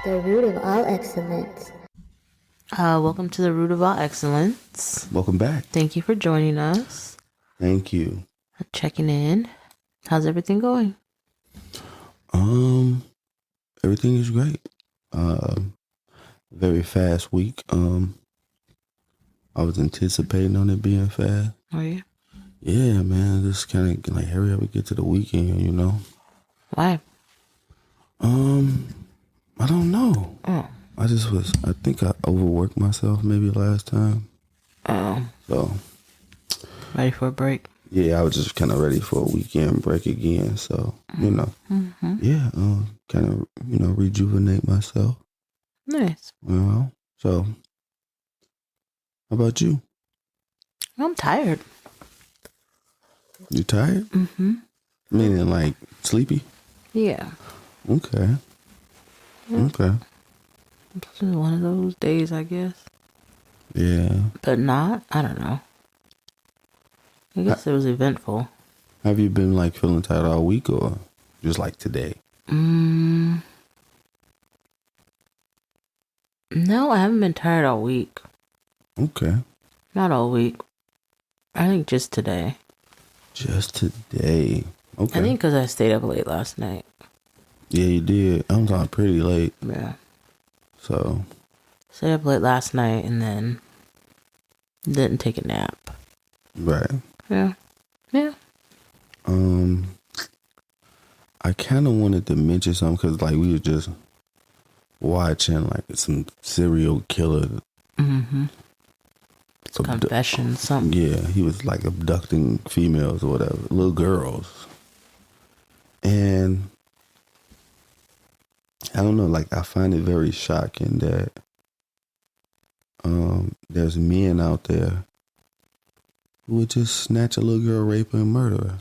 The root of all excellence. Welcome to the Root of All Excellence. Welcome back. Thank you for joining us. Thank you. Checking in. How's everything going? Everything is great. Very fast week. I was anticipating on it being fast. Oh yeah. Yeah, man. Just kind of like hurry up and get to the weekend, you know. Why? I don't know. Oh. I think I overworked myself maybe last time. Oh. So. Ready for a break? Yeah, I was just kind of ready for a weekend break again. So, you know. Mm-hmm. Yeah, kind of, rejuvenate myself. Nice. You know. So, how about you? I'm tired. You tired? Mm-hmm. Meaning like sleepy? Yeah. Okay. Yeah. Okay. It's just one of those days, I guess. Yeah. But not. I don't know. I guess it was eventful. Have you been like feeling tired all week or just like today? No, I haven't been tired all week. Okay. Not all week. I think just today. Just today. Okay. I think because I stayed up late last night. Yeah, you did. I'm talking pretty late. Yeah. So. Stayed up late last night and then didn't take a nap. Right. Yeah. Yeah. I kind of wanted to mention something because like we were just watching like some serial killer. Mm-hmm. Confession, something. Yeah, he was like abducting females or whatever, little girls. And I don't know, like I find it very shocking that there's men out there who would just snatch a little girl, rape her, and murder her.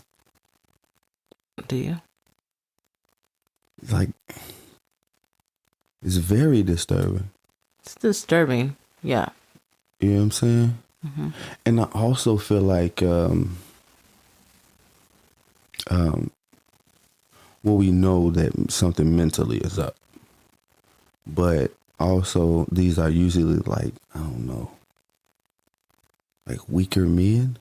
Do you? Like, it's very disturbing. It's disturbing. Yeah. You know what I'm saying? Mm-hmm. And I also feel like, well, we know that something mentally is up, but also these are usually like, I don't know, like weaker men,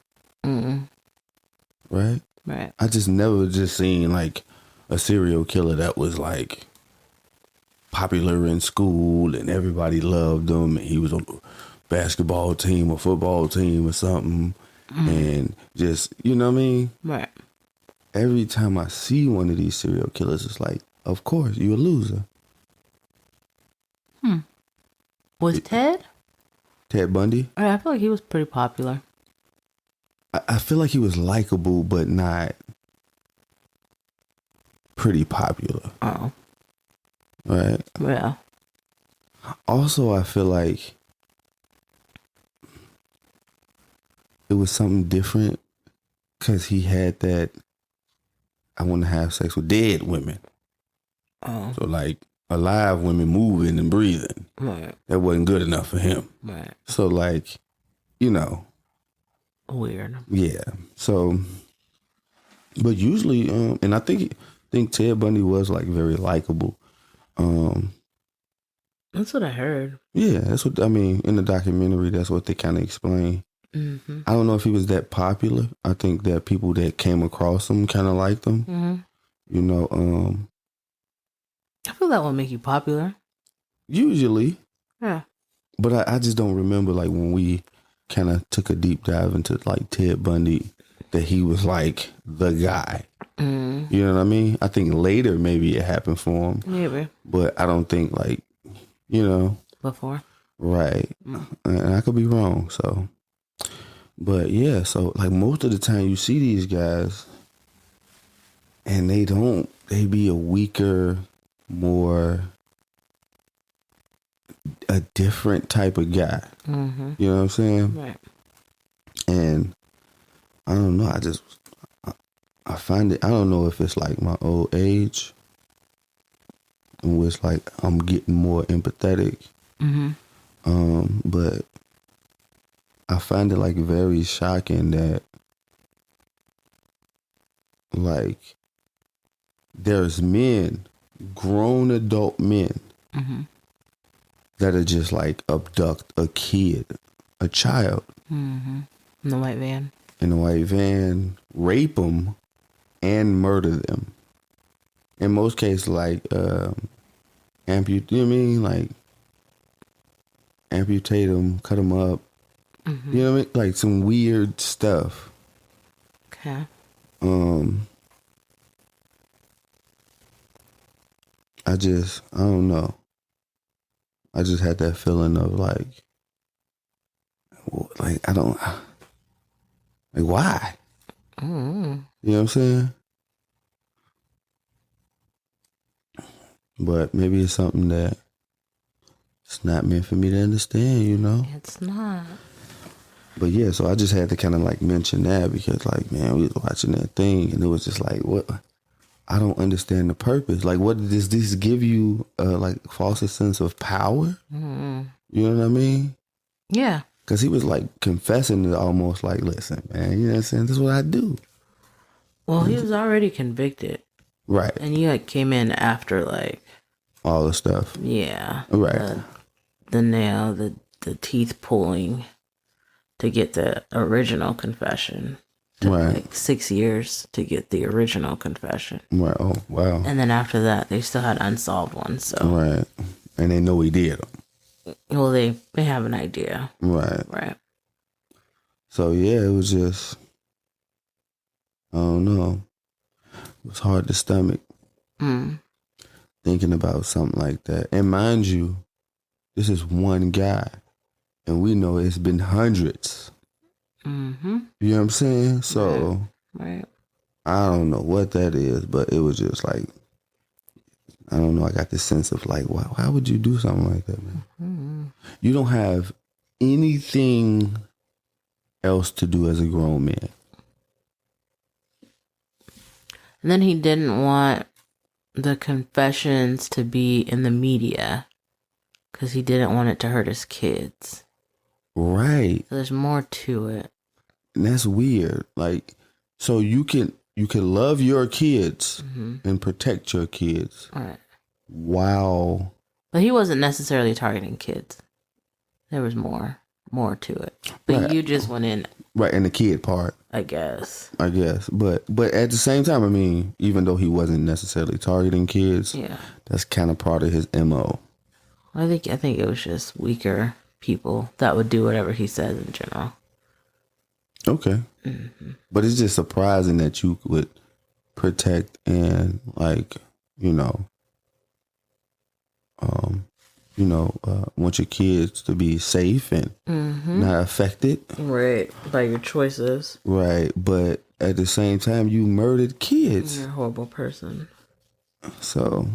right? Right. I just never just seen like a serial killer that was like popular in school and everybody loved him and he was on the basketball team or football team or something and just, you know what I mean? Right. Every time I see one of these serial killers, it's like, of course, you're a loser. Was Ted? Ted Bundy? I feel like he was pretty popular. I feel like he was likable, but not pretty popular. Oh. Right? Yeah. Also, I feel like it was something different because he had that, I want to have sex with dead women. Oh. So like alive women moving and breathing. Right. That wasn't good enough for him. Right. So like, you know. Weird. Yeah. So, but usually, and I think Ted Bundy was like very likable. That's what I heard. Yeah, that's what I mean. In the documentary, that's what they kind of explain. Mm-hmm. I don't know if he was that popular. I think that people that came across him kind of liked him. Mm-hmm. You know, I feel that would make you popular. usually. Yeah. But I just don't remember like when we kind of took a deep dive into like Ted Bundy that he was like the guy. Mm. You know what I mean? I think later maybe it happened for him. Maybe. But I don't think like, you know. Before. Right. And I could be wrong. So, but yeah, so like most of the time you see these guys and they be a weaker, more, a different type of guy. Mm-hmm. You know what I'm saying? Right. And I don't know. I find it, I don't know if it's like my old age in which like I'm getting more empathetic. Mm-hmm. But I find it like very shocking that like there's men, grown adult men, mm-hmm. that'll just like abduct a kid, a child, In the white van. in a white van, rape them, and murder them. In most cases, like amputate. You know what I mean? Like amputate them, cut them up. You know what I mean? Like some weird stuff. Okay. I don't know. I just had that feeling of like I don't, like why? You know what I'm saying? But maybe it's something that it's not meant for me to understand, you know? It's not. But yeah, so I just had to kind of like mention that because like, man, we was watching that thing and it was just like, what? I don't understand the purpose. Like, what does this give you? Like, false sense of power? You know what I mean? Yeah. Because he was like confessing it almost like, listen, man, you know what I'm saying? This is what I do. Well, he was already convicted. Right. And you like came in after like All the stuff. yeah. Right. The nail, the teeth pulling to get the original confession. Took Right. like 6 years to get the original confession. Right. Oh, wow. And then after that, they still had unsolved ones. So Right. And they know he did them. well, they have an idea. Right. Right. So yeah, it was just, I don't know. It was hard to stomach thinking about something like that. And mind you, this is one guy, and we know it's been hundreds. You know what I'm saying? So Right. I don't know what that is, but it was just like, I don't know. I got this sense of like, why would you do something like that, man? You don't have anything else to do as a grown man. And then he didn't want the confessions to be in the media because he didn't want it to hurt his kids. Right. So there's more to it. And that's weird. Like, so you can love your kids and protect your kids. Right. Wow. But he wasn't necessarily targeting kids. There was more to it. But Right. you just went in, Right, and the kid part, I guess. I guess. But at the same time, I mean, even though he wasn't necessarily targeting kids, Yeah. that's kind of part of his MO. I think it was just weaker people that would do whatever he says in general. Okay. But it's just surprising that you would protect and like, want your kids to be safe and not affected. Right. By your choices. Right. But at the same time, you murdered kids. You're a horrible person. So,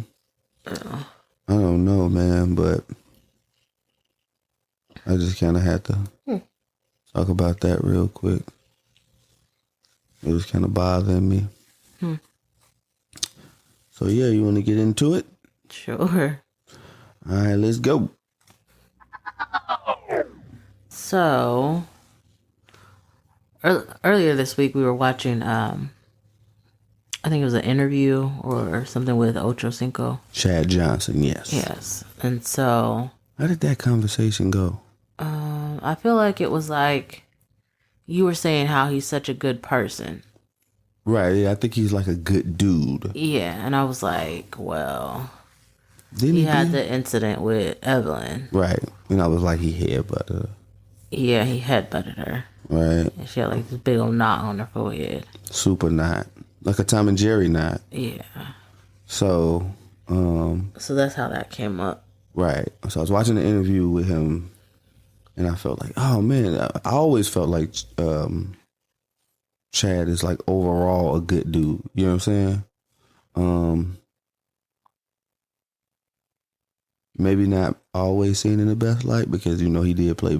I don't know, man, but I just kind of had to talk about that real quick. It was kind of bothering me. So, yeah, you want to get into it? Sure. All right, let's go. So, earlier this week we were watching, I think it was an interview or something with Ocho Cinco. Chad Johnson, yes. Yes. And so, How did that conversation go? I feel like it was like you were saying how he's such a good person. Right, yeah, I think he's like a good dude. Yeah. And I was like, well, Didn't he he had be? the incident with Evelyn. Right. And I was like, he headbutted her. Yeah, he headbutted her. Right. And she had like this big old knot on her forehead. Super knot. Like a Tom and Jerry knot. Yeah. So, So that's how that came up. right. So I was watching the interview with him and I felt like, oh man, I always felt like Chad is like overall a good dude. You know what I'm saying? Maybe not always seen in the best light because, he did play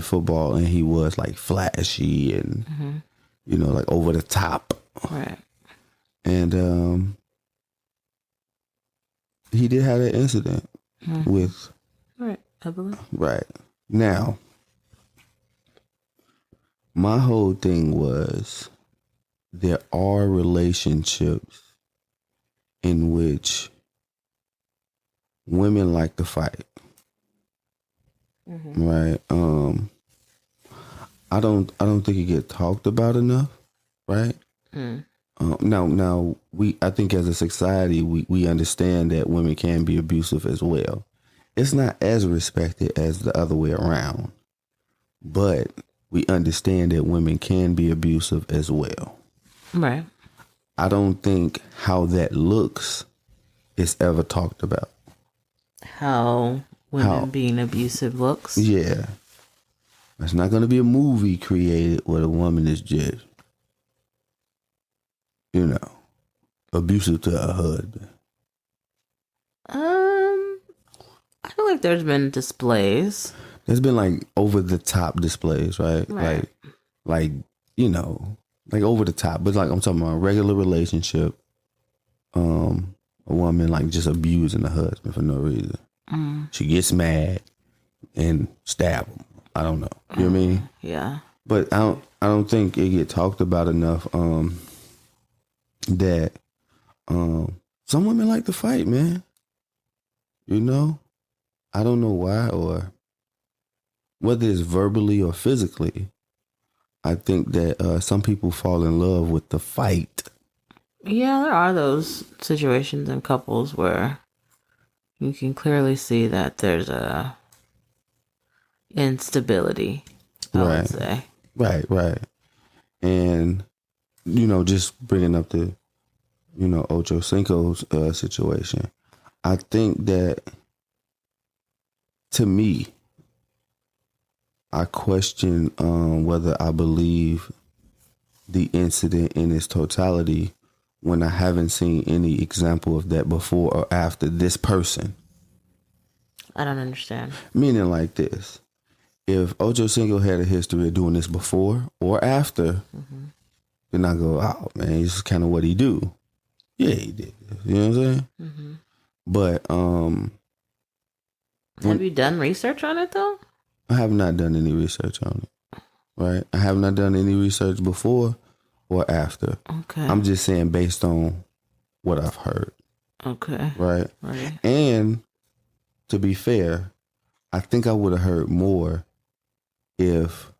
football and he was like flashy and, like over the top. Right. And he did have that incident with... Right. Evelyn. Right. Now, my whole thing was there are relationships in which women like to fight. right? I don't think it get talked about enough, right? Now I think as a society we understand that women can be abusive as well. It's not as respected as the other way around, but we understand that women can be abusive as well. Right. I don't think how that looks is ever talked about. How women being abusive looks. Yeah. There's not going to be a movie created where the woman is just, abusive to her husband. I feel like there's been displays. There's been like over the top displays, right? Right. Like like over the top. But like I'm talking about a regular relationship. A woman like just abusing the husband for no reason. She gets mad and stab him. I don't know. You know what I mean? Yeah. But I don't think it get talked about enough. That some women like to fight, man. I don't know why, or whether it's verbally or physically. I think that some people fall in love with the fight. Yeah, there are those situations in couples where you can clearly see that there's a instability, I would say. Right. And, just bringing up the, Ocho Cinco's situation, I think that, to me, I question whether I believe the incident in its totality when I haven't seen any example of that before or after this person. I don't understand. Meaning like this. If Ocho Cinco had a history of doing this before or after, then I go, oh, man, this is kind of what he do. Yeah, he did. You know what I'm saying? But have you done research on it, though? I have not done any research on it, right? I have not done any research before or after. Okay. I'm just saying based on what I've heard. Okay. Right? Right. And to be fair, I think I would have heard more if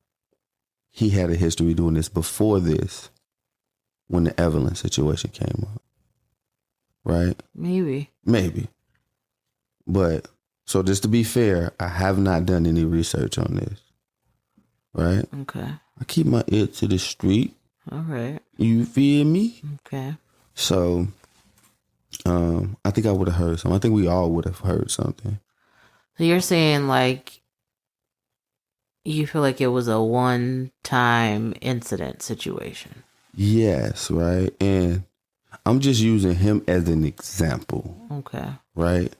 he had a history doing this before this when the Evelyn situation came up. Right? Maybe. But, so just to be fair, I have not done any research on this. Right? Okay. I keep my ear to the street. All right. You feel me? Okay. So, I think I would have heard something. I think we all would have heard something. So you're saying like you feel like it was a one-time incident situation? Yes, right? And I'm just using him as an example. Okay. Right?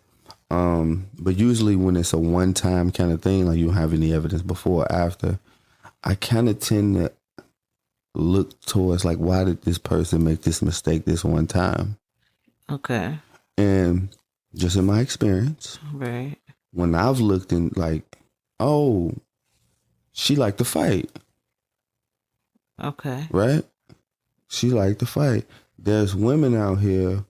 But usually when it's a one-time kind of thing, like you don't have any evidence before or after, I kind of tend to look towards like, why did this person make this mistake this one time? Okay. And just in my experience, right, when I've looked in like, oh, she liked to fight. Okay. Right? She liked to fight. There's women out here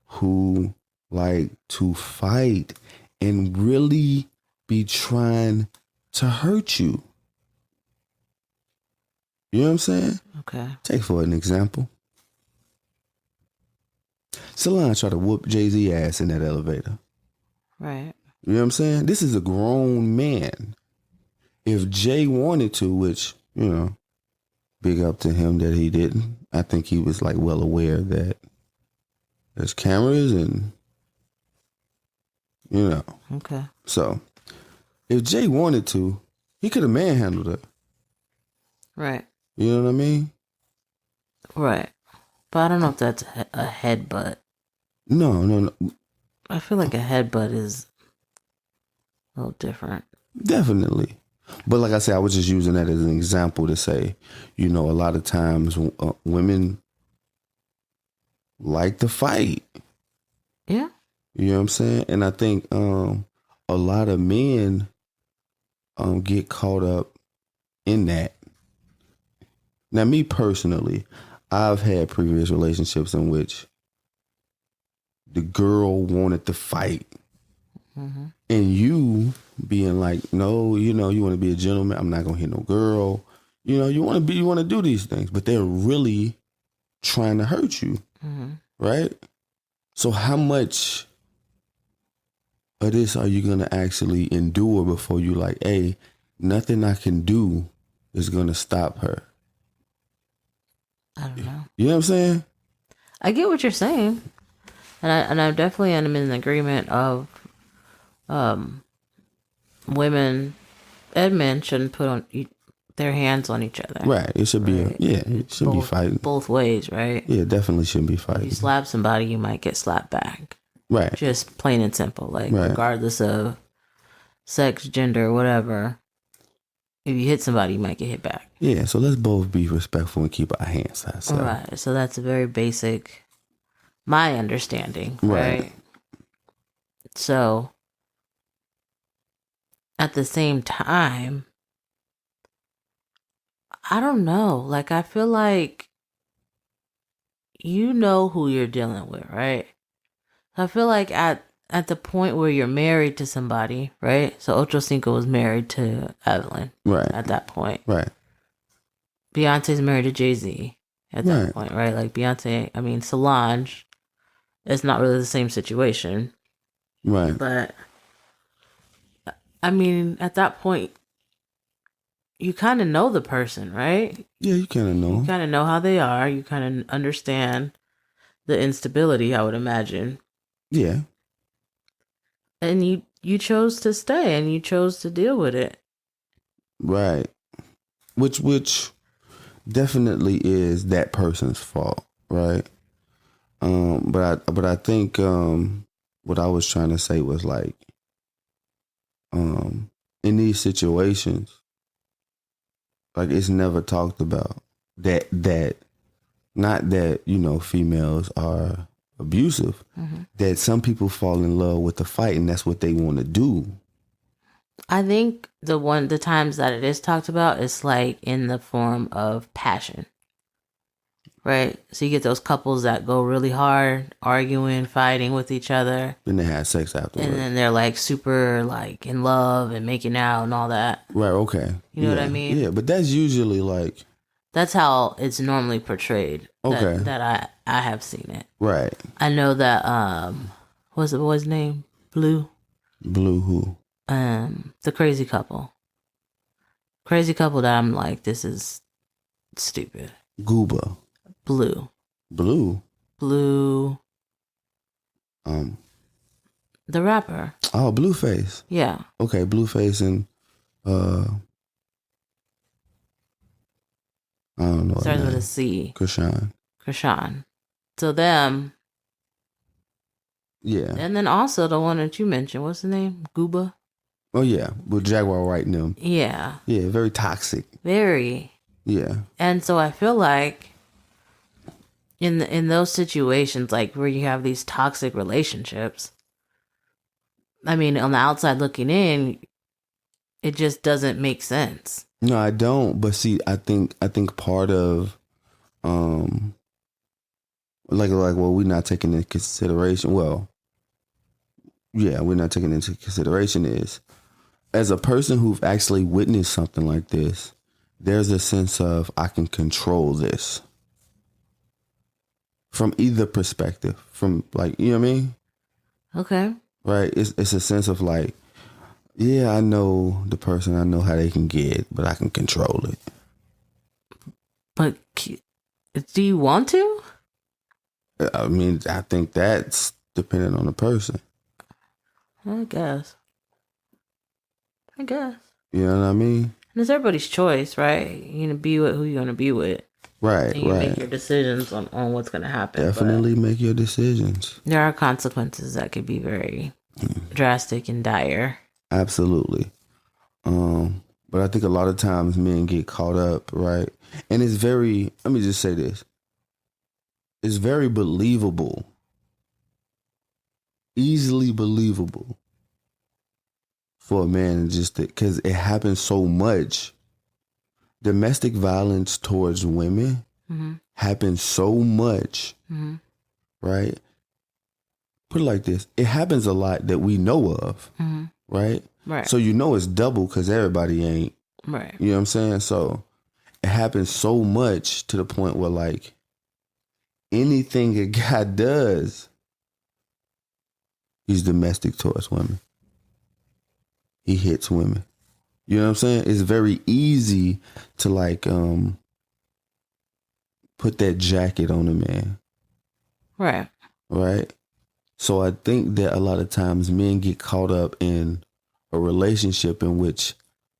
who like to fight and really be trying to hurt you. You know what I'm saying? Okay. Take for an example. Solange tried to whoop Jay-Z ass in that elevator. Right. You know what I'm saying? This is a grown man. If Jay wanted to, which, big up to him that he didn't. I think he was like well aware that there's cameras and, Okay. So if Jay wanted to, he could have manhandled her. Right. You know what I mean? Right. But I don't know if that's a headbutt. No. I feel like a headbutt is a little different. Definitely. But like I said, I was just using that as an example to say, a lot of times women like to fight. Yeah. You know what I'm saying? And I think a lot of men get caught up in that. Now, me personally, I've had previous relationships in which the girl wanted to fight. And you being like, no, you want to be a gentleman. I'm not going to hit no girl. You want to do these things, but they're really trying to hurt you. Right? So how much of this are you going to actually endure before you like, hey, nothing I can do is going to stop her? I don't know. You know what I'm saying? I get what you're saying. And I definitely am in agreement of women and men shouldn't put on their hands on each other. Right. It should be, it should be fighting. Both ways, right? Yeah, definitely shouldn't be fighting. If you slap somebody, you might get slapped back. Right. Just plain and simple. Like, right. Regardless of sex, gender, whatever, if you hit somebody, you might get hit back. Yeah, so let's both be respectful and keep our hands to ourselves. Right. So that's a very basic, my understanding, right? So, at the same time, I don't know. Like, I feel like you know who you're dealing with, right? I feel like at the point where you're married to somebody, right? So Ocho Cinco was married to Evelyn, right? At that point, right? Beyonce's married to Jay-Z at that point, right? Like Solange, it's not really the same situation, right? But at that point, you kind of know the person, right? Yeah, you kind of know. You kind of know how they are. You kind of understand the instability, I would imagine. Yeah. And you chose to stay and you chose to deal with it. Right. Which definitely is that person's fault, right? But I think what I was trying to say was like in these situations, like it's never talked about that not that, females are abusive, that some people fall in love with the fight and that's what they want to do. I think the times that it is talked about is like in the form of passion. Right? So you get those couples that go really hard, arguing, fighting with each other. Then they have sex afterwards. And then they're like super like in love and making out and all that. Right, okay. You know what I mean? Yeah, but that's usually like... That's how it's normally portrayed. Okay. That I have seen it. Right. I know that, what's the boy's name? Blue? Blue who? The crazy couple. Crazy couple that I'm like, this is stupid. Gooba. Blue. Blue? Blue. The rapper. Oh, Blueface. Yeah. Okay, Blueface and I don't know. Starts with a C. Krishan. So them. Yeah. And then also the one that you mentioned, what's the name? Gooba? Oh yeah, with Jaguar writing them. Yeah. Yeah, very toxic. Very. Yeah. And so I feel like in those situations, like where you have these toxic relationships, on the outside looking in, it just doesn't make sense. No, I don't. But see, I think part of, well, we're not taking into consideration. Well, yeah, we're not taking into consideration is, as a person who've actually witnessed something like this, there's a sense of I can control this. From either perspective, from like, you know what I mean? Okay. Right? It's a sense of like, yeah, I know the person, I know how they can get, but I can control it. But do you want to? I think that's dependent on the person. I guess. You know what I mean? And it's everybody's choice, right? You're going to be with who you're going to be with. Right, and you make your decisions on what's going to happen. Definitely make your decisions. There are consequences that could be very drastic and dire. Absolutely. But I think a lot of times men get caught up, right? And it's very, let me just say this. It's very believable. Easily believable for a man just because it happens so much. Domestic violence towards women happens so much, right? put it like this. It happens a lot that we know of, right? Right. So you know it's double because everybody ain't. Right. You know what I'm saying? So it happens so much to the point where like anything a guy does, he's domestic towards women. He hits women. You know what I'm saying? It's very easy to like put that jacket on a man. Right. Right? So I think that a lot of times men get caught up in a relationship in which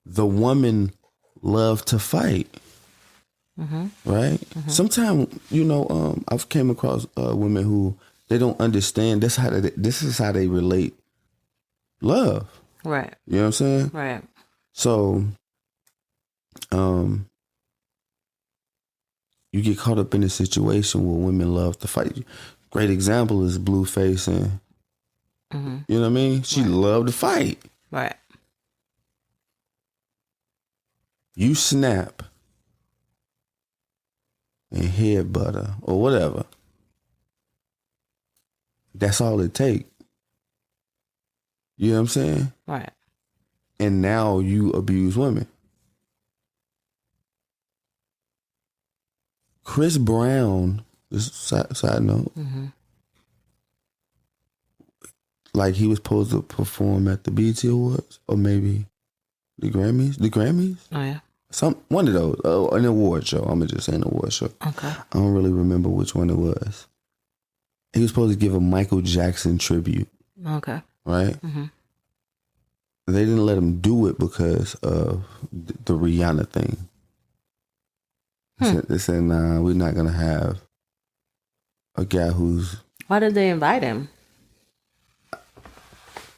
the woman love to fight. Right? Sometimes, I've came across women who they don't understand this is how they relate love. Right. You know what I'm saying? Right. So you get caught up in a situation where women love to fight. Great example is Blueface and you know what I mean? She loved to fight. Right. You snap and headbutt her or whatever. That's all it take. You know what I'm saying? Right. And now you abuse women. Chris Brown, this side note, like he was supposed to perform at the BET Awards or maybe the Grammys. The Grammys? Oh, yeah. One of those. An award show. I'm just saying award show. Okay. I don't really remember which one it was. He was supposed to give a Michael Jackson tribute. Okay. Right? They didn't let him do it because of the Rihanna thing. They said, nah, we're not going to have a guy who's... Why did they invite him?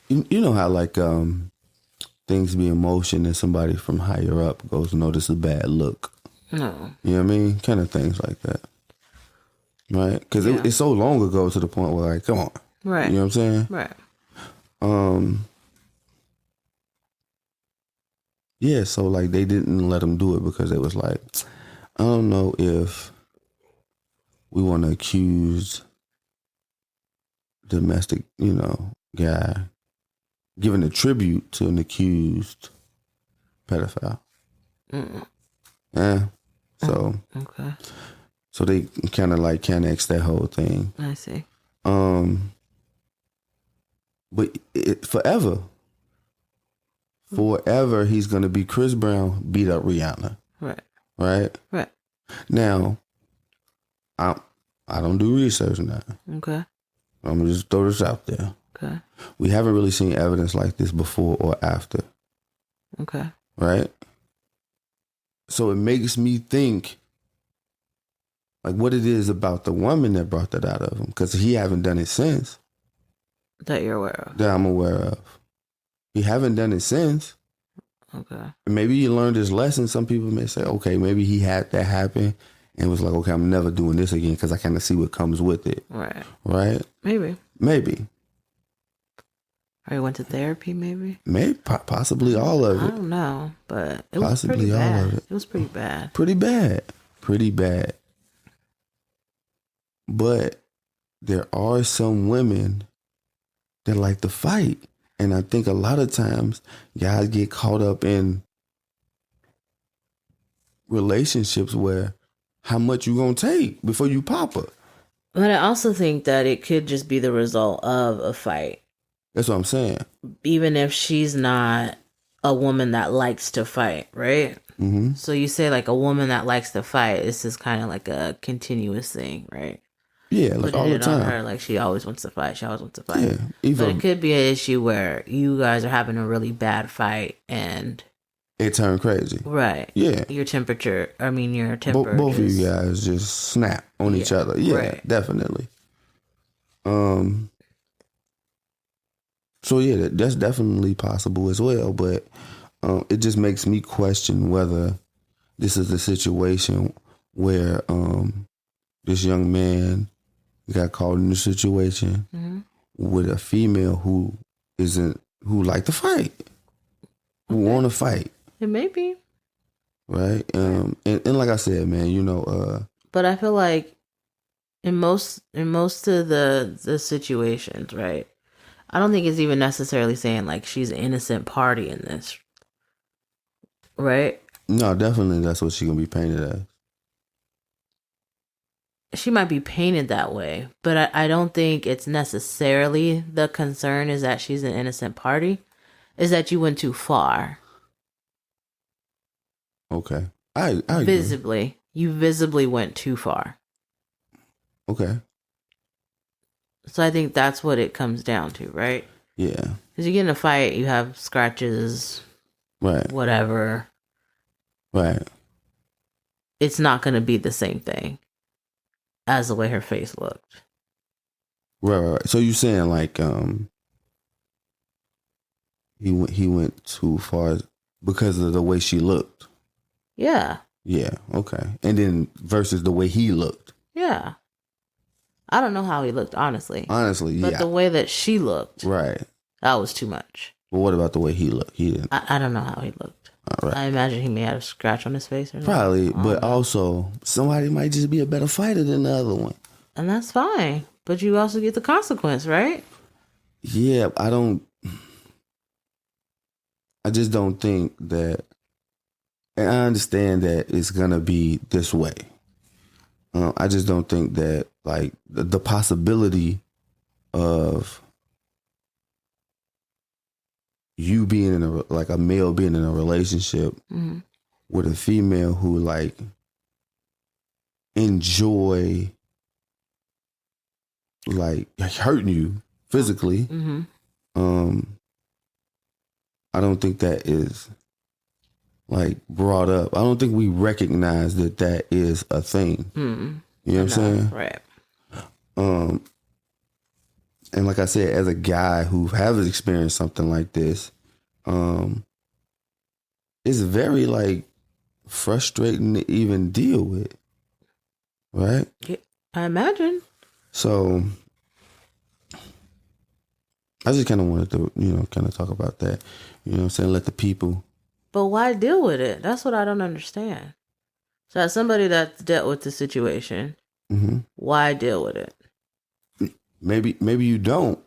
You know how like things be in motion and somebody from higher up goes, no, this is a bad look. No. You know what I mean? Kind of things like that. Right? Because it's so long ago to the point where like, come on. Right. You know what I'm saying? Right. Yeah, so like they didn't let him do it because it was like, I don't know if we want to accuse domestic, guy giving a tribute to an accused pedophile. Yeah. So Okay. So they kind of like annexed that whole thing. I see. But forever he's gonna be Chris Brown beat up Rihanna. Right. Right. Right. Now, I don't do research now. Okay. I'm gonna just throw this out there. Okay. We haven't really seen evidence like this before or after. Okay. Right? So it makes me think like what it is about the woman that brought that out of him. Because he haven't done it since. That you're aware of. That I'm aware of. He haven't done it since. Okay. And maybe he learned his lesson. Some people may say, okay, maybe he had that happen and was like, okay, I'm never doing this again because I kind of see what comes with it. Right. Right? Maybe. Or he went to therapy, maybe? Maybe, possibly all of it. I don't know, but it was pretty all bad. of it. It was pretty bad. Pretty bad. But there are some women that like to fight. And I think a lot of times guys get caught up in relationships where how much you gonna take before you pop her. But I also think that it could just be the result of a fight. That's what I'm saying. Even if she's not a woman that likes to fight, right? Mm-hmm. So you say like a woman that likes to fight, this is kind of like a continuous thing, right? Yeah, like all the time. On her, like she always wants to fight. She always wants to fight. Yeah, but it could be an issue where you guys are having a really bad fight and it turned crazy. Right. Yeah. Your temper. Both of you guys just snap on each other. Yeah, right. Definitely. So yeah, that's definitely possible as well. But it just makes me question whether this is a situation where this young man got caught in a situation with a female who like to fight, who want to fight. It may be. Right. And like I said, man, but I feel like in most of the situations, right? I don't think it's even necessarily saying like she's an innocent party in this, right? No, definitely that's what she gonna be painted as. She might be painted that way, but I don't think it's necessarily the concern is that she's an innocent party. Is that you went too far. Okay. I agree. Visibly. You visibly went too far. Okay. So I think that's what it comes down to, right? Yeah. Because you get in a fight, you have scratches, Right. whatever. Right. It's not going to be the same thing as the way her face looked. Right. So you saying like he went too far because of the way she looked. Yeah. Yeah, okay. And then versus the way he looked. Yeah. I don't know how he looked, honestly. Honestly, yeah. But the way that she looked, right. That was too much. But what about the way he looked? He didn't. I don't know how he looked. All right. I imagine he may have a scratch on his face or something. Probably, but also somebody might just be a better fighter than the other one. And that's fine. But you also get the consequence, right? Yeah, I just don't think that, and I understand that it's gonna be this way. I just don't think that like the possibility of you being in a male being in a relationship with a female who like enjoy like hurting you physically. I don't think that is like brought up. I don't think we recognize that is a thing. You know what I'm saying? Right. And like I said, as a guy who has experienced something like this, it's very like frustrating to even deal with. Right? Yeah, I imagine. So I just kind of wanted to, kind of talk about that. You know what I'm saying? Let the people. But why deal with it? That's what I don't understand. So as somebody that's dealt with the situation, why deal with it? Maybe you don't.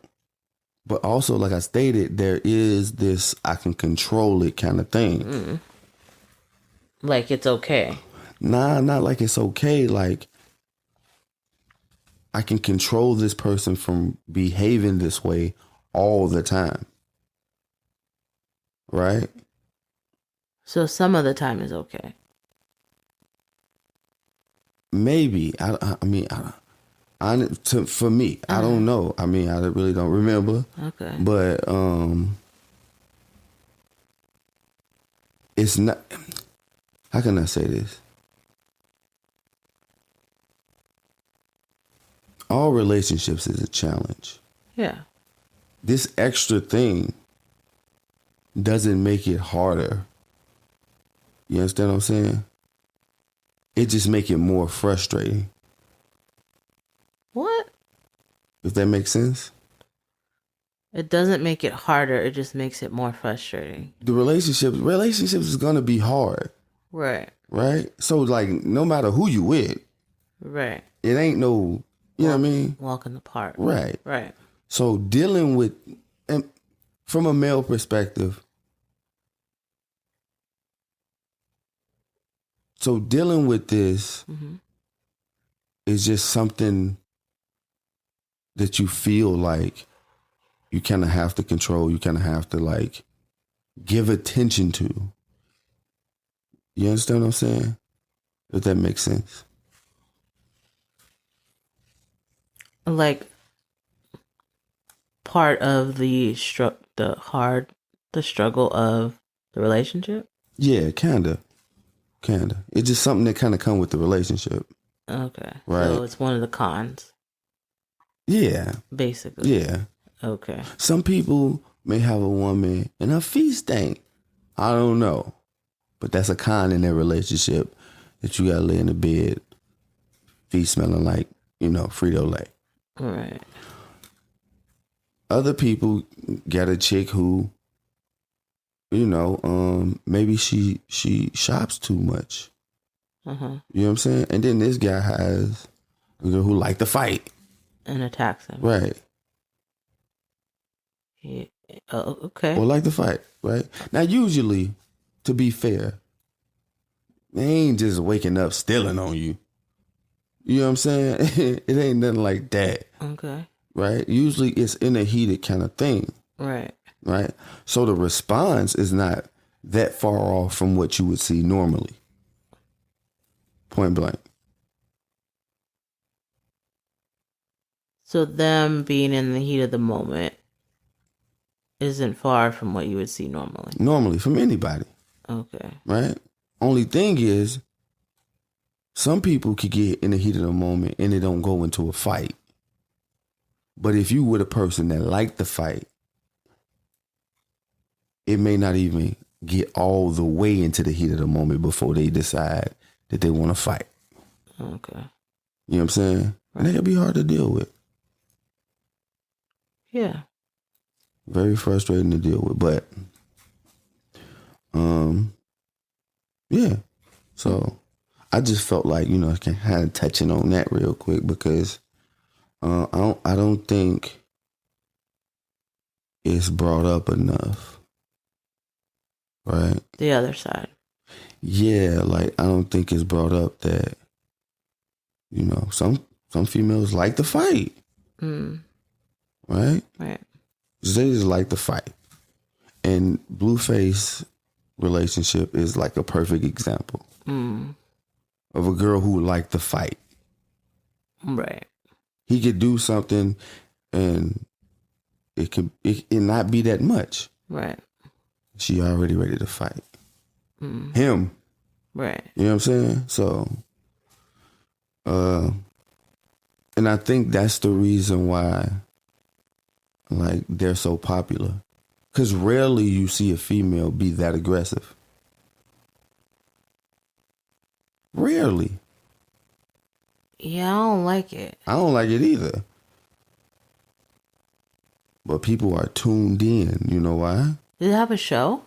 But also, like I stated, there is this I can control it kind of thing. Like it's okay. Nah, not like it's okay. Like I can control this person from behaving this way all the time. Right? So some of the time is okay. Maybe. For me, I don't know. I mean, I really don't remember. Okay. But it's not. How can I say this? All relationships is a challenge. Yeah. This extra thing doesn't make it harder. You understand what I'm saying? It just make it more frustrating. What? If that makes sense? It doesn't make it harder. It just makes it more frustrating. The relationships is gonna be hard. Right. Right? So like no matter who you with, right. It ain't no, you know what I mean? Walk in the park. Right. Right. So dealing with, and from a male perspective, so dealing with this is just something that you feel like you kind of have to control, you kind of have to like give attention to. You understand what I'm saying? If that makes sense. Like part of the struggle of the relationship? Yeah, kinda. It's just something that kind of come with the relationship. Okay. Right. So it's one of the cons. Yeah. Basically. Yeah. Okay. Some people may have a woman and her feet stink. I don't know. But that's a con in their relationship that you gotta lay in the bed, feet smelling like, Frito-Lay. Right. Other people got a chick who, maybe she shops too much. You know what I'm saying? And then this guy has A girl who liked to fight. And attacks him. Right. Yeah. Oh, okay. Or like to fight, right? Now, usually, to be fair, they ain't just waking up stealing on you. You know what I'm saying? It ain't nothing like that. Okay. Right? Usually it's in a heated kind of thing. Right. Right? So the response is not that far off from what you would see normally. Point blank. So them being in the heat of the moment isn't far from what you would see normally. Normally, from anybody. Okay. Right? Only thing is, some people could get in the heat of the moment and they don't go into a fight. But if you were the person that liked the fight, it may not even get all the way into the heat of the moment before they decide that they want to fight. Okay. You know what I'm saying? Right. And that can be hard to deal with. Yeah. Very frustrating to deal with. But, yeah. So I just felt like, kind of touching on that real quick because I don't think it's brought up enough. Right? The other side. Yeah, like I don't think it's brought up that, some females like to fight. Mm. Right? Right. They just like to fight. And Blueface relationship is like a perfect example of a girl who liked to fight. Right. He could do something and it not be that much. Right. She already ready to fight. Him. Right. You know what I'm saying? So, and I think that's the reason why, like, they're so popular. Because rarely you see a female be that aggressive. Rarely. Yeah, I don't like it. I don't like it either. But people are tuned in. You know why? Did it have a show?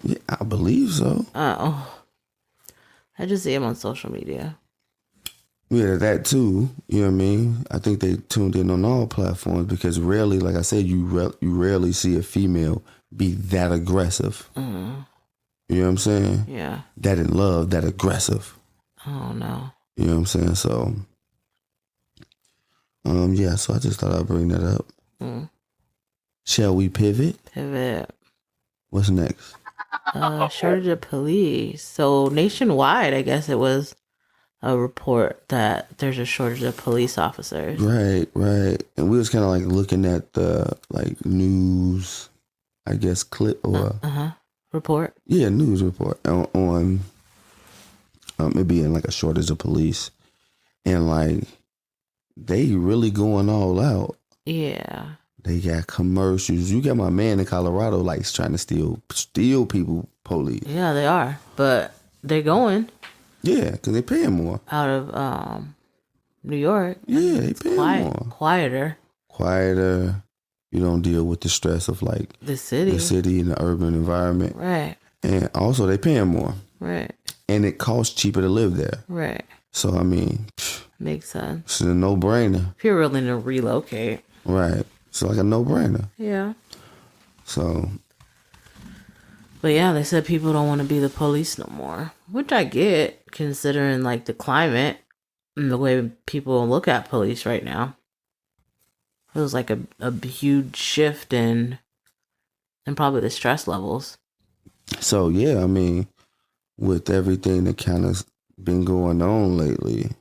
Yeah, I believe so. Oh. I just see him on social media. Yeah, that too. You know what I mean? I think they tuned in on all platforms because rarely, like I said, you rarely see a female be that aggressive. Mm. You know what I'm saying? Yeah. That in love, that aggressive. Oh, no. You know what I'm saying? So, yeah, so I just thought I'd bring that up. Shall we pivot? Pivot. What's next? Shortage of police. So nationwide, I guess it was a report that there's a shortage of police officers. Right. And we was kind of like looking at the like news, I guess, clip or report. Yeah, news report on it being like a shortage of police, and like they really going all out. Yeah. They got commercials. You got my man in Colorado like trying to steal people police. Yeah, they are, but they're going. Yeah, because they paying more. Out of New York. Yeah, they paying more. Quieter. You don't deal with the stress of like the city and the urban environment. Right. And also they paying more. Right. And it costs cheaper to live there. Right. So I mean, makes sense. It's a no-brainer. If you're willing to relocate. Right. It's like a no-brainer. Yeah. So. But yeah, they said people don't want to be the police no more, which I get considering like the climate and the way people look at police right now. It was like a huge shift in probably the stress levels. So yeah, I mean, with everything that kind of been going on lately,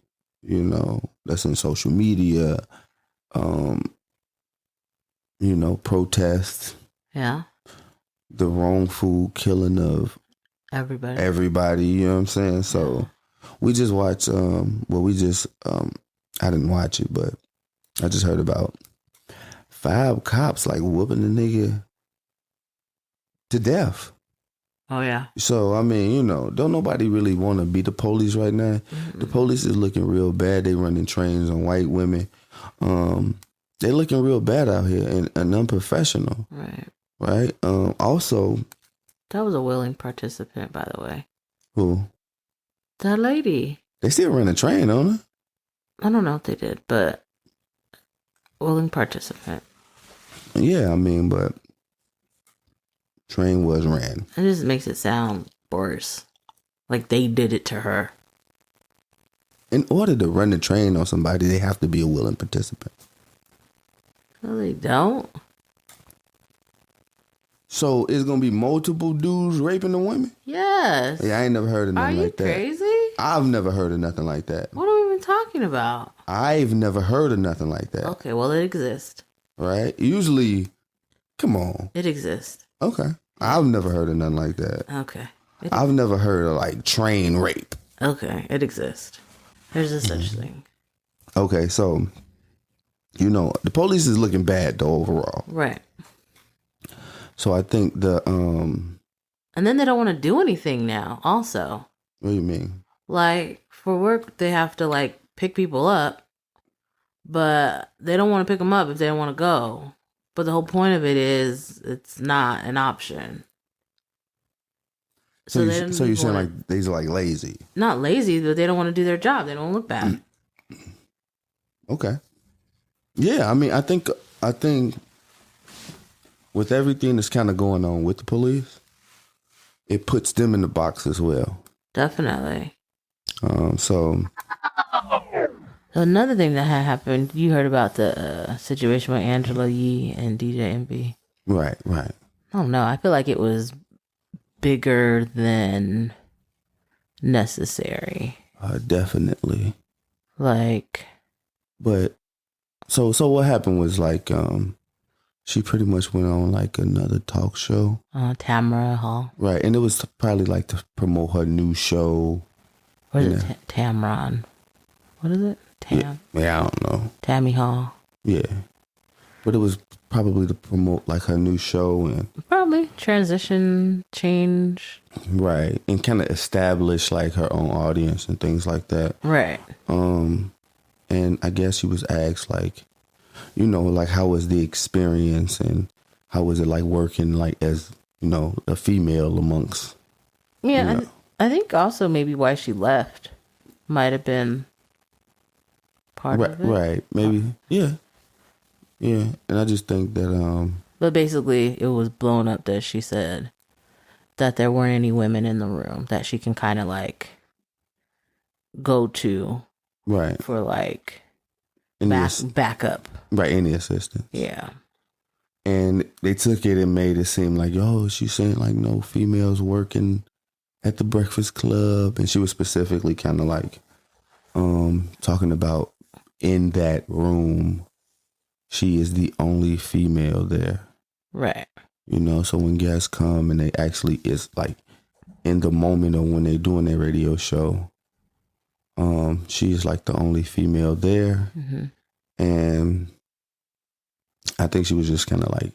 that's in social media, protests. Yeah. The wrongful killing of everybody, you know what I'm saying? So we just watched, I didn't watch it, but I just heard about 5 cops like whooping the nigga to death. Oh, yeah. So, I mean, don't nobody really want to be the police right now. Mm-hmm. The police is looking real bad. They running trains on white women. They looking real bad out here and unprofessional. Right. Right? Also. That was a willing participant, by the way. Who? That lady. They still run a train on her. I don't know if they did, but willing participant. Yeah, I mean, but train was ran. It just makes it sound worse. Like they did it to her. In order to run the train on somebody, they have to be a willing participant. No, they don't. So it's gonna be multiple dudes raping the women? Yes. Yeah, I ain't never heard of nothing like that. Are you crazy? I've never heard of nothing like that. What are we even talking about? I've never heard of nothing like that. Okay, well, it exists. Right? Usually, come on. It exists. Okay. I've never heard of nothing like that. Okay. I've never heard of like train rape. Okay, it exists. There's a such thing. Okay, so, you know, the police is looking bad though overall. Right. So I think And then they don't want to do anything now, also. What do you mean? Like, for work, they have to, like, pick people up, but they don't want to pick them up if they don't want to go. But the whole point of it is it's not an option. So you're saying like they're like lazy? Not lazy, but they don't want to do their job. They don't look bad. Okay. Yeah, I mean, I think with everything that's kind of going on with the police, it puts them in the box as well. Definitely. So another thing that had happened, you heard about the situation with Angela Yee and DJ Envy. Right. I don't know. I feel like it was bigger than necessary. Definitely. Like, but so what happened was like she pretty much went on like another talk show. Tamara Hall. Right, and it was probably like to promote her new show. What is it? Tamron. What is it? Yeah, I don't know. Tammy Hall. Yeah. But it was probably to promote like her new show and probably transition, change. Right. And kind of establish like her own audience and things like that. Right. And I guess she was asked like, you know, like how was the experience and how was it like working like as, you know, a female amongst. Yeah, you know. I think also maybe why she left might have been part of it. Right. Maybe. Yeah. Yeah. And I just think that but basically it was blown up that she said that there weren't any women in the room that she can kind of like go to. Right. For like backup. Right, any assistance. Yeah. And they took it and made it seem like, oh, she's saying like no females working at the Breakfast Club. And she was specifically kind of like talking about in that room, she is the only female there. Right. You know, so when guests come and they actually is like in the moment of when they're doing their radio show, she is like the only female there. Mm-hmm. And I think she was just kind of like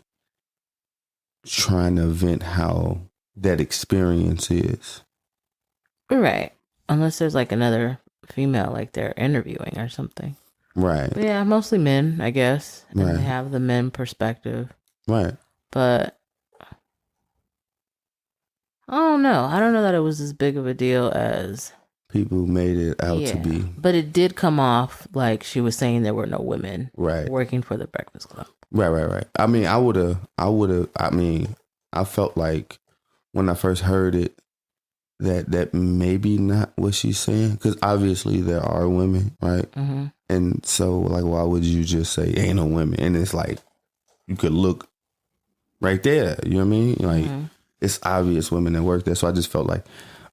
trying to vent how that experience is. Right. Unless there's like another female like they're interviewing or something. Right. But yeah, mostly men, I guess. And right. They have the men perspective. Right. But I don't know. I don't know that it was as big of a deal as people made it out to be. But it did come off like she was saying there were no women working for the Breakfast Club. Right. I mean, I felt like when I first heard it that maybe not what she's saying, because obviously there are women, right? Mm-hmm. And so like, why would you just say ain't no women? And it's like, you could look right there, you know what I mean? Like, it's obvious women that work there. So I just felt like,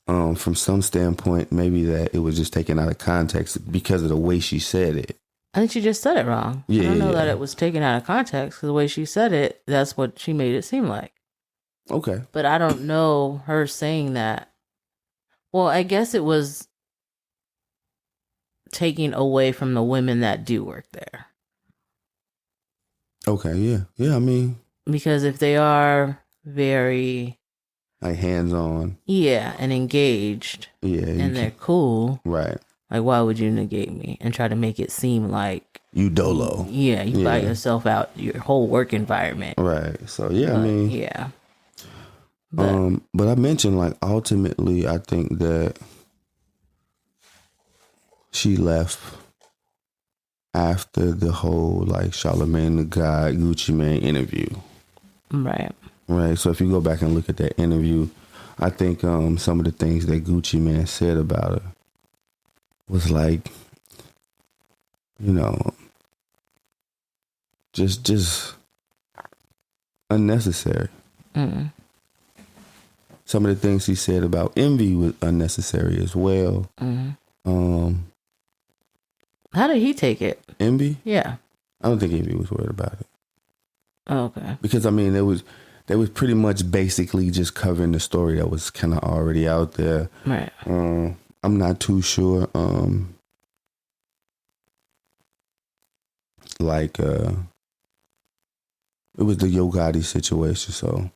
from some standpoint, maybe that it was just taken out of context because of the way she said it. I think she just said it wrong. Yeah, I don't know that it was taken out of context, because the way she said it, that's what she made it seem like. Okay. But I don't know her saying that. Well, I guess it was taking away from the women that do work there. Okay, yeah. Yeah, I mean. Because if they are very like hands-on. Yeah, and engaged. Yeah. And they're cool. Right. Like, why would you negate me and try to make it seem like you dolo? Yeah, you buy yourself out your whole work environment. Right. So I mean, yeah. But I mentioned like ultimately, I think that she left after the whole like Charlamagne the God, Gucci Mane interview. Right. Right. So if you go back and look at that interview, I think some of the things that Gucci Mane said about her was like, you know, just unnecessary. Mm. Some of the things he said about Envy was unnecessary as well. Mm. How did he take it? Envy? Yeah. I don't think Envy was worried about it. Oh, okay. Because I mean, they was pretty much basically just covering the story that was kind of already out there. Right. I'm not too sure. It was the Yo Gotti situation. So,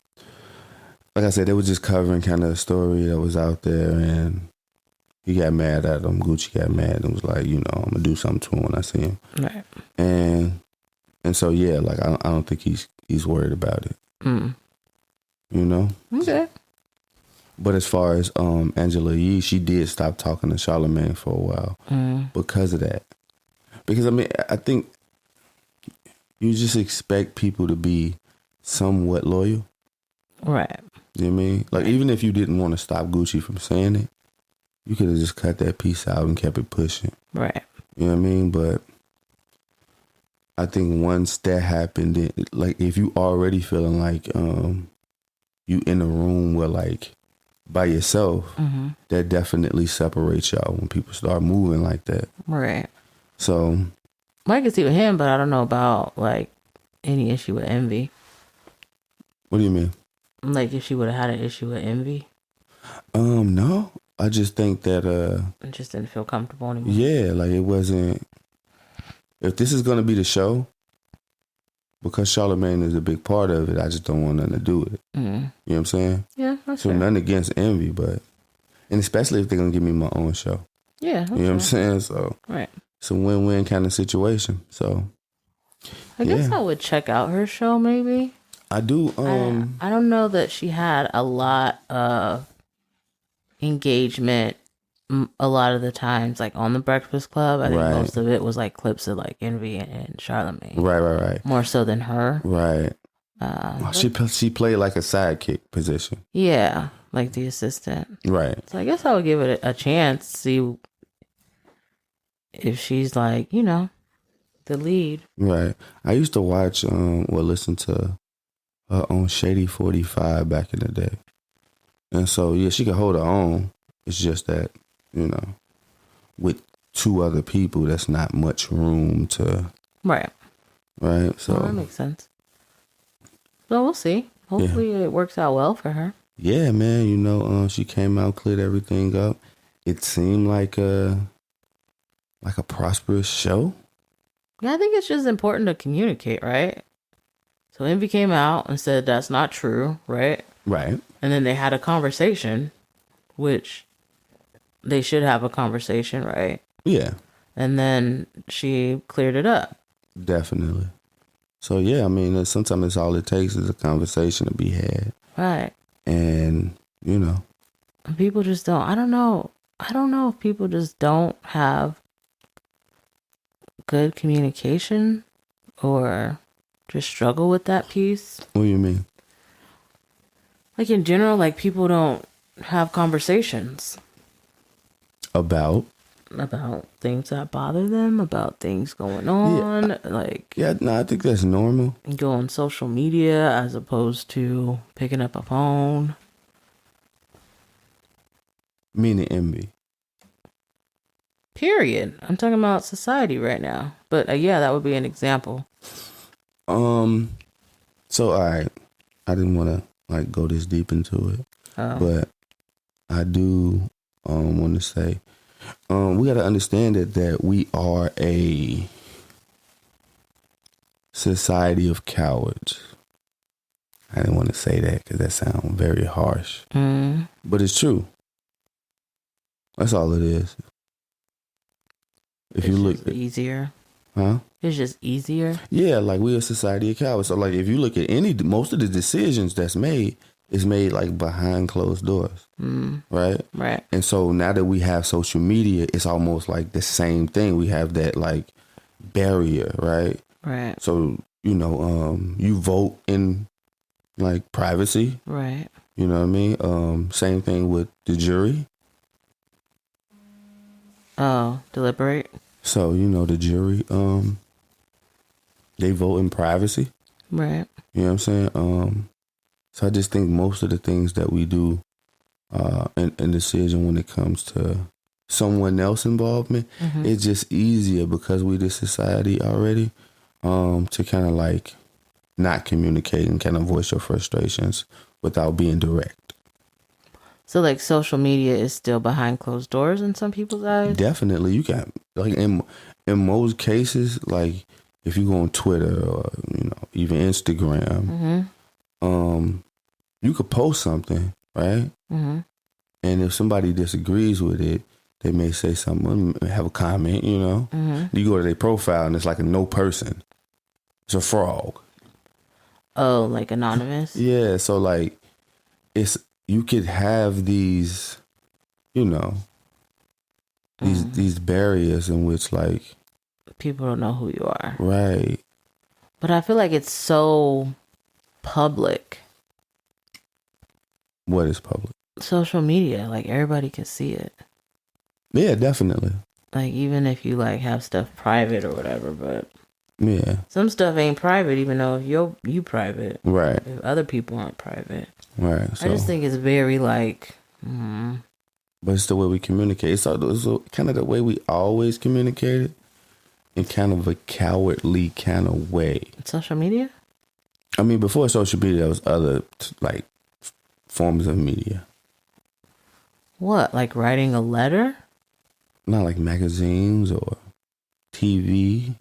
like I said, they were just covering kind of a story that was out there, and he got mad at him. Gucci got mad and was like, you know, I'm gonna do something to him when I see him. Right. And so yeah, like I don't think he's worried about it. Mm. You know. Okay. But as far as Angela Yee, she did stop talking to Charlamagne for a while because of that. Because I mean, I think you just expect people to be somewhat loyal. Right. You know what I mean? Like, even if you didn't want to stop Gucci from saying it, you could have just cut that piece out and kept it pushing. Right. You know what I mean? But I think once that happened, like, if you already feeling like you in a room where, like, by yourself, that definitely separates y'all when people start moving like that. Right. So I can see with him, but I don't know about like any issue with Envy. what do you mean? Like if she would have had an issue with Envy. No. I just think that I just didn't feel comfortable anymore. yeah, like it wasn't. If this is gonna be the show, because Charlamagne is a big part of it, I just don't want nothing to do with it. You know what I'm saying? Yeah, that's So fair. nothing against Envy, but and especially if they're gonna give me my own show. Yeah, that's You know what I'm saying? So right. it's a win-win kind of situation. So I guess I would check out her show maybe. I do. I don't know that she had a lot of engagement a lot of the times, like on the Breakfast Club. I think most of it was like clips of like Envy and Charlamagne. Right. More so than her. Right. She played like a sidekick position. Yeah, like the assistant. Right. So I guess I would give it a chance, see if she's like, you know, the lead. Right. I used to watch listen to her on Shady 45 back in the day. And so yeah, she could hold her own. It's just that, you know, with two other people, that's not much room to. Right. So that makes sense. So we'll see. Hopefully it works out well for her. Yeah, man. You know, she came out, cleared everything up. It seemed like a prosperous show. Yeah, I think it's just important to communicate, right? So Envy came out and said that's not true, right? Right. And then they had a conversation, which they should have a conversation, right? Yeah. And then she cleared it up. Definitely. So yeah, I mean, sometimes it's all it takes is a conversation to be had. Right. And, you know. People just don't. I don't know if people just don't have good communication or just struggle with that piece. What do you mean? Like in general, like people don't have conversations about things that bother them, about things going on. I think that's normal. Go on social media as opposed to picking up a phone. Meaning Envy. Period. I'm talking about society right now. But yeah, that would be an example. So all right, I didn't want to like go this deep into it, but I do want to say we got to understand that we are a society of cowards. I didn't want to say that because that sounds very harsh, but it's true. That's all it is. If you look easier. Huh? It's just easier. Yeah, like we're a society of cowards. So like if you look at most of the decisions that's made is made like behind closed doors. Right? Right. And so now that we have social media, it's almost like the same thing. We have that like barrier, right? Right. So, you vote in like privacy. Right. You know what I mean? Same thing with the jury. Oh, deliberate. So, the jury, they vote in privacy. Right. You know what I'm saying? So I just think most of the things that we do in decision when it comes to someone else involvement, it's just easier because we the society already to kind of like not communicate and kind of voice your frustrations without being direct. So like social media is still behind closed doors in some people's eyes? Definitely. You can, like, in most cases, if you go on Twitter or, even Instagram, you could post something, right? And if somebody disagrees with it, they may say something, have a comment, You go to their profile and it's like a no person. It's a frog. Oh, like anonymous? Yeah, so like you could have these, these barriers in which like people don't know who you are. Right. But I feel like it's so public. What is public? Social media, like everybody can see it. Yeah, definitely. Like even if you like have stuff private or whatever, but yeah, some stuff ain't private even though if you private. Right. If other people aren't private. Right. So, I just think it's very like but it's the way we communicate. It's kind of the way we always communicated in kind of a cowardly kind of way. Social media? I mean, before social media, there was other like forms of media. What? Like writing a letter? Not like magazines or TV.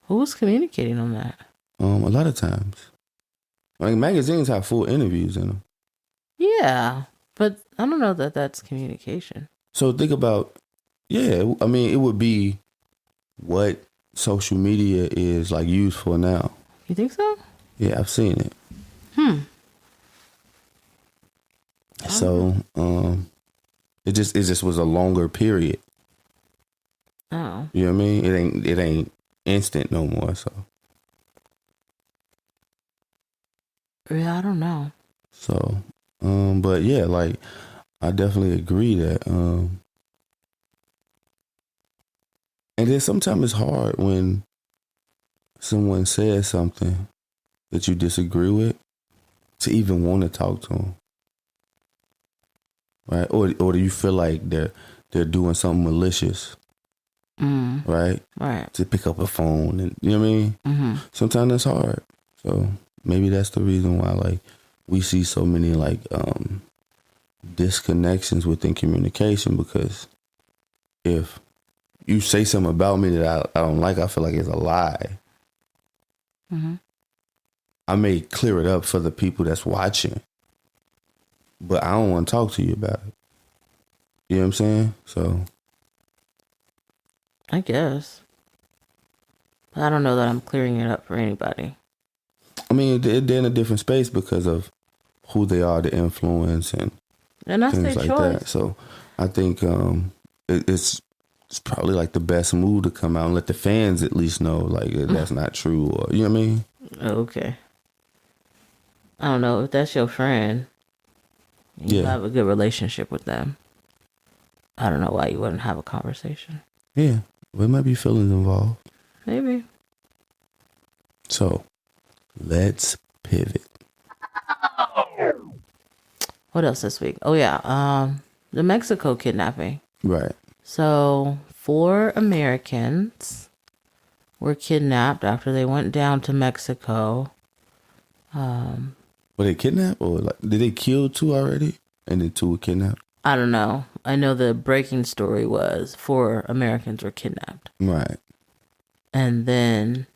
Who's communicating on that? A lot of times. Like magazines have full interviews in them. Yeah, but I don't know that that's communication. So think about, I mean, it would be what social media is like used for now. You think so? Yeah, I've seen it. So, it just was a longer period. Oh. You know what I mean? It ain't instant no more, so. Yeah, I don't know. So, but yeah, like I definitely agree that and then sometimes it's hard when someone says something that you disagree with to even want to talk to them. Right? Or do you feel like they're doing something malicious? Right? Right. To pick up a phone and you know what I mean? Sometimes that's hard. So maybe that's the reason why like we see so many like disconnections within communication, because if you say something about me that I don't like, I feel like it's a lie. I may clear it up for the people that's watching, but I don't want to talk to you about it. You know what I'm saying? So I guess. But I don't know that I'm clearing it up for anybody. I mean, they're in a different space because of who they are, the influence, and that's things their like choice. that. So I think it's probably like the best move to come out and let the fans at least know like that's not true, or you know what I mean? Okay. I don't know if that's your friend. You have a good relationship with them. I don't know why you wouldn't have a conversation. Yeah, there might be feelings involved. Maybe. So let's pivot. What else this week? Oh yeah, the Mexico kidnapping. Right. So 4 Americans were kidnapped after they went down to Mexico. Were they kidnapped, or like did they kill 2 already and then 2 were kidnapped? I don't know. I know the breaking story was 4 Americans were kidnapped. Right. And then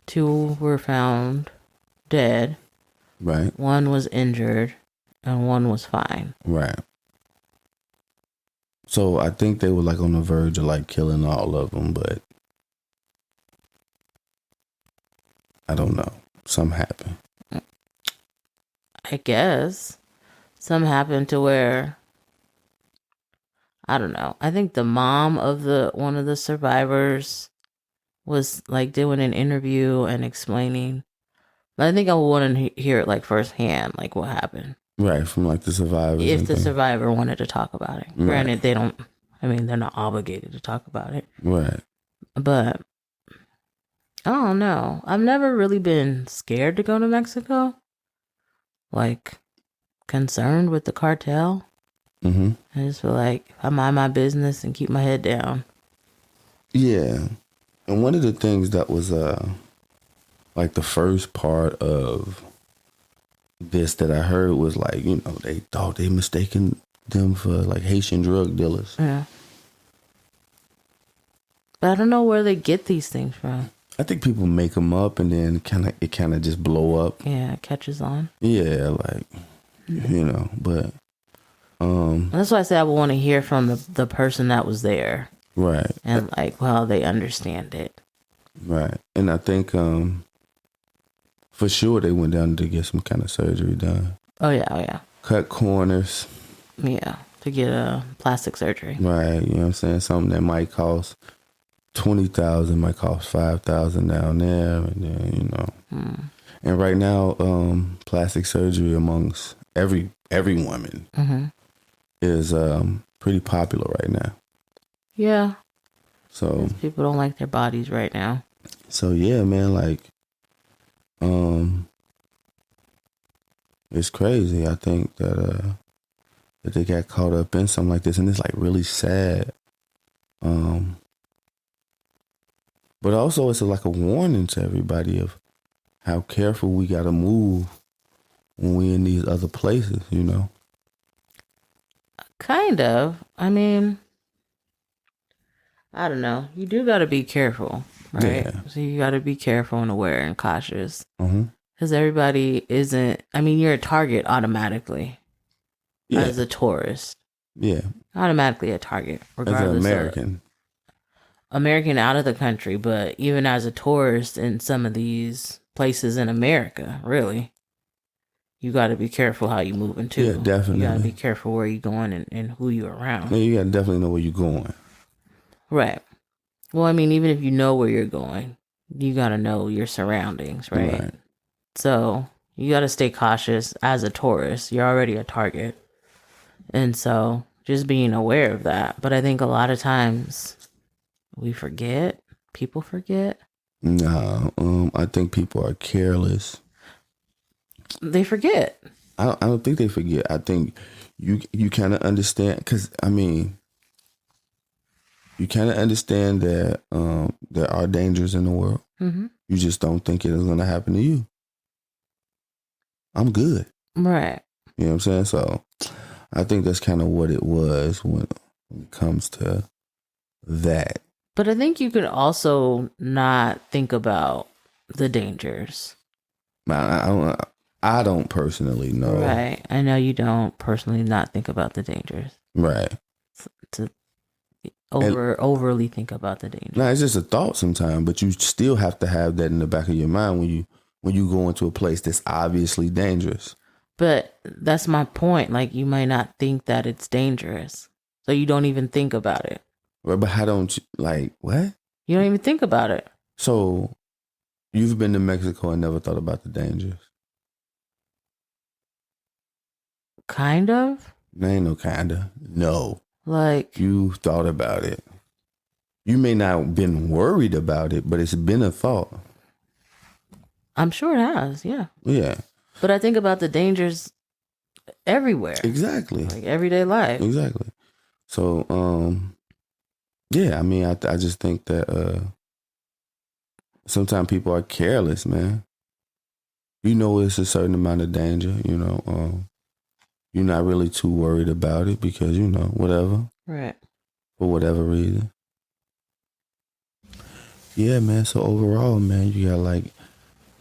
2 were found dead. Right. 1 was injured and 1 was fine. Right. So I think they were like on the verge of like killing all of them, but I don't know. Something happened. I guess. Some happened to where I don't know. I think the mom of one of the survivors was like doing an interview and explaining. But I think I want to hear it like firsthand, like what happened. Right, from like the survivors. If the survivor wanted to talk about it. Right. Granted, they don't, I mean, they're not obligated to talk about it. Right. But I don't know. I've never really been scared to go to Mexico. Like, concerned with the cartel. Mm-hmm. I just feel like I mind my business and keep my head down. Yeah. And one of the things that was like the first part of this that I heard was like, you know, they thought they mistaken them for like Haitian drug dealers. Yeah. But I don't know where they get these things from. I think people make them up and then it kind of just blow up. Yeah, it catches on. Yeah, like, you know, but that's why I say I would want to hear from the person that was there. Right. And like, well, they understand it. Right. And I think for sure they went down to get some kind of surgery done. Oh yeah. Cut corners. Yeah, to get a plastic surgery. Right, you know what I'm saying? Something that might cost $20,000 might cost $5,000 down there, and then, you know. And right now, plastic surgery amongst every woman is pretty popular right now. Yeah. So people don't like their bodies right now. So yeah, man, like it's crazy. I think that they got caught up in something like this, and it's like really sad. But also it's like a warning to everybody of how careful we gotta move when we in these other places, you know? Kind of. I mean, I don't know. You do gotta be careful, right? Yeah. So you gotta be careful and aware and cautious. Mm-hmm. Because everybody isn't, I mean, you're a target automatically as a tourist. Yeah. Automatically a target, regardless as an American. American out of the country, but even as a tourist in some of these places in America, really, you got to be careful how you moving too. Yeah, definitely. You got to be careful where you going and who you around. Yeah, you got to definitely know where you're going. Right. Well, I mean, even if you know where you're going, you got to know your surroundings, right? So you got to stay cautious as a tourist. You're already a target. And so just being aware of that. But I think a lot of times we forget. People forget. No, I think people are careless. They forget. I don't think they forget. I think you kind of understand, because I mean, you kind of understand that there are dangers in the world. Mm-hmm. You just don't think it is going to happen to you. I'm good. Right. You know what I'm saying? So I think that's kind of what it was when it comes to that. But I think you could also not think about the dangers. I don't personally know. Right. I know you don't personally not think about the dangers. Right. To overly think about the dangers. No, it's just a thought sometimes, but you still have to have that in the back of your mind when you go into a place that's obviously dangerous. But that's my point. Like, you might not think that it's dangerous, so you don't even think about it. Right, but how don't you, like, what? You don't even think about it. So you've been to Mexico and never thought about the dangers? Kind of. There ain't no kinda. No. Like, you thought about it. You may not have been worried about it, but it's been a thought. I'm sure it has, yeah. Yeah. But I think about the dangers everywhere. Exactly. Like everyday life. Exactly. So, yeah, I mean, I just think that sometimes people are careless, man. You know, it's a certain amount of danger, you know. You're not really too worried about it because, you know, whatever. Right. For whatever reason. Yeah, man. So overall, man, you gotta, like,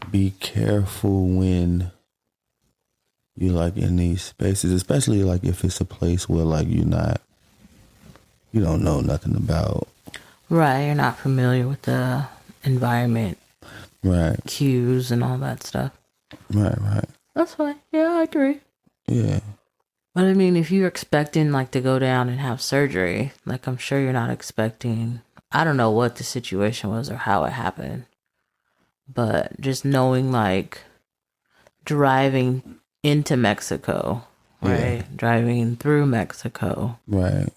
be careful when you, like, in these spaces, especially, like, if it's a place where, like, you don't know nothing about. Right. You're not familiar with the environment. Right. Cues and all that stuff. Right. That's fine. Yeah, I agree. Yeah. But I mean, if you're expecting like to go down and have surgery, like I'm sure you're not expecting, I don't know what the situation was or how it happened, but just knowing like driving into Mexico, right? Yeah. Driving through Mexico, Right.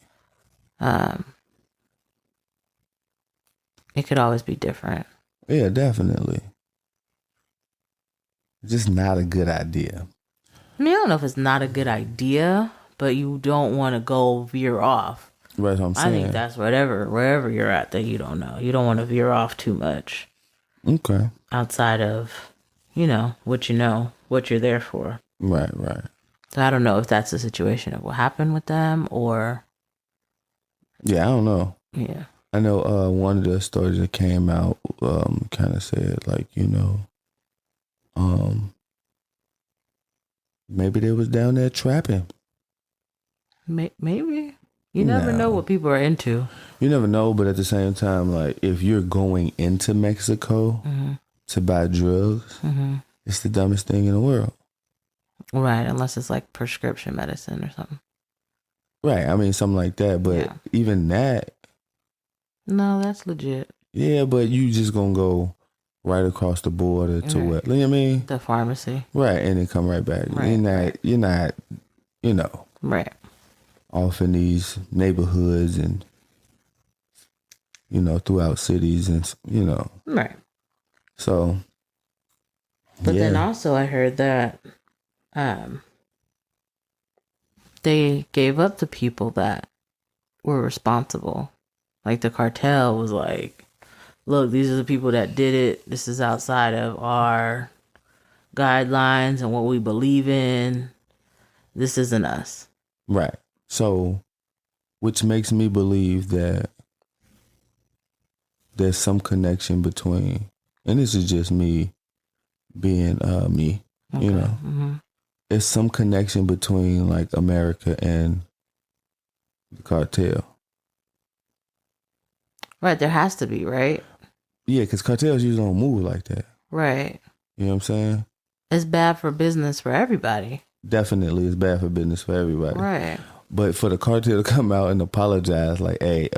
it could always be different. Yeah, definitely. Just not a good idea. I mean, I don't know if it's not a good idea, but you don't want to go veer off. Right, what I'm saying. I think that's wherever you're at that you don't know. You don't want to veer off too much. Okay. Outside of, what you're there for. Right, right. So I don't know if that's the situation of what happened with them or. Yeah, I don't know. Yeah. I know one of the stories that came out kind of said like, maybe they was down there trapping. Maybe. You never know what people are into. You never know, but at the same time, like if you're going into Mexico to buy drugs, it's the dumbest thing in the world. Right, unless it's like prescription medicine or something. Right, I mean something like that, but even that. No, that's legit. Yeah, but you just gonna go right across the border to what? You know what I mean? The pharmacy. Right, and then come right back. Right, you're not, right. off in these neighborhoods and, throughout cities and, Right. So. But then also I heard that they gave up the people that were responsible. Like the cartel was like, look, these are the people that did it. This is outside of our guidelines and what we believe in. This isn't us. Right. So, which makes me believe that there's some connection between, and this is just me being me, Okay. There's some connection between like America and the cartel. Right, there has to be, right? Yeah, because cartels usually don't move like that. Right. You know what I'm saying? It's bad for business for everybody. Definitely, it's bad for business for everybody. Right. But for the cartel to come out and apologize, like, hey,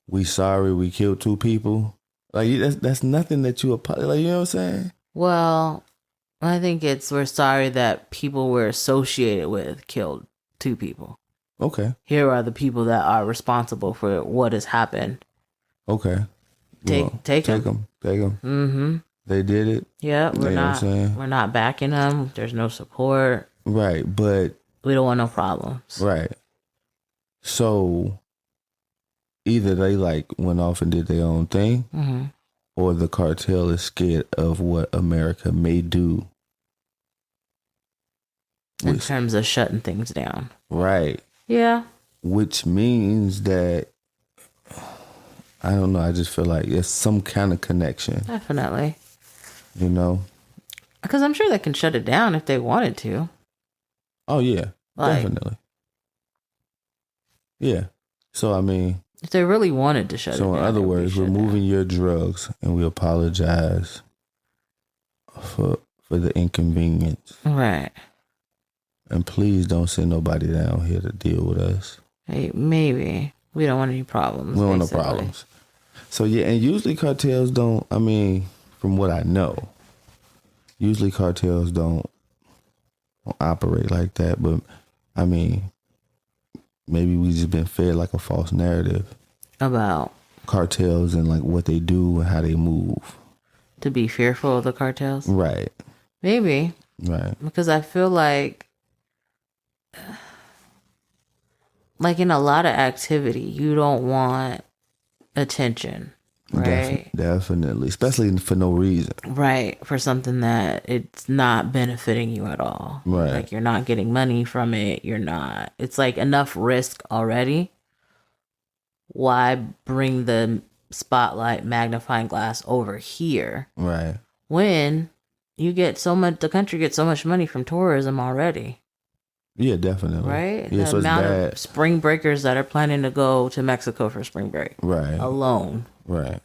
we sorry we killed 2 people. Like, that's nothing that you apologize. Like, you know what I'm saying? Well, I think we're sorry that people we're associated with killed 2 people. Okay. Here are the people that are responsible for what has happened. Okay. Take them. Take them. Mm-hmm. They did it. Yeah, we're not backing them. There's no support. Right, but we don't want no problems. Right. So either they like went off and did their own thing, or the cartel is scared of what America may do in terms of shutting things down. Right. Yeah. Which means that, I don't know, I just feel like there's some kind of connection. Definitely. Because I'm sure they can shut it down if they wanted to. Oh, yeah. Definitely. Yeah. So, I mean, if they really wanted to shut it down. So, in other words, we're moving your drugs and we apologize for the inconvenience. Right. And please don't send nobody down here to deal with us. Hey, maybe. We don't want any problems. We don't want no problems. So, yeah, and usually cartels don't, I mean, from what I know, usually cartels don't operate like that. But, I mean, maybe we just been fed like a false narrative. About? Cartels and like what they do and how they move. To be fearful of the cartels? Right. Maybe. Right. Because I feel like in a lot of activity, you don't want attention, right? Definitely. Especially for no reason. Right. For something that it's not benefiting you at all. Right. Like you're not getting money from it. It's like enough risk already. Why bring the spotlight magnifying glass over here? Right. When the country gets so much money from tourism already. Yeah, definitely. Right? Yeah, the amount of spring breakers that are planning to go to Mexico for spring break. Right. Alone. Right.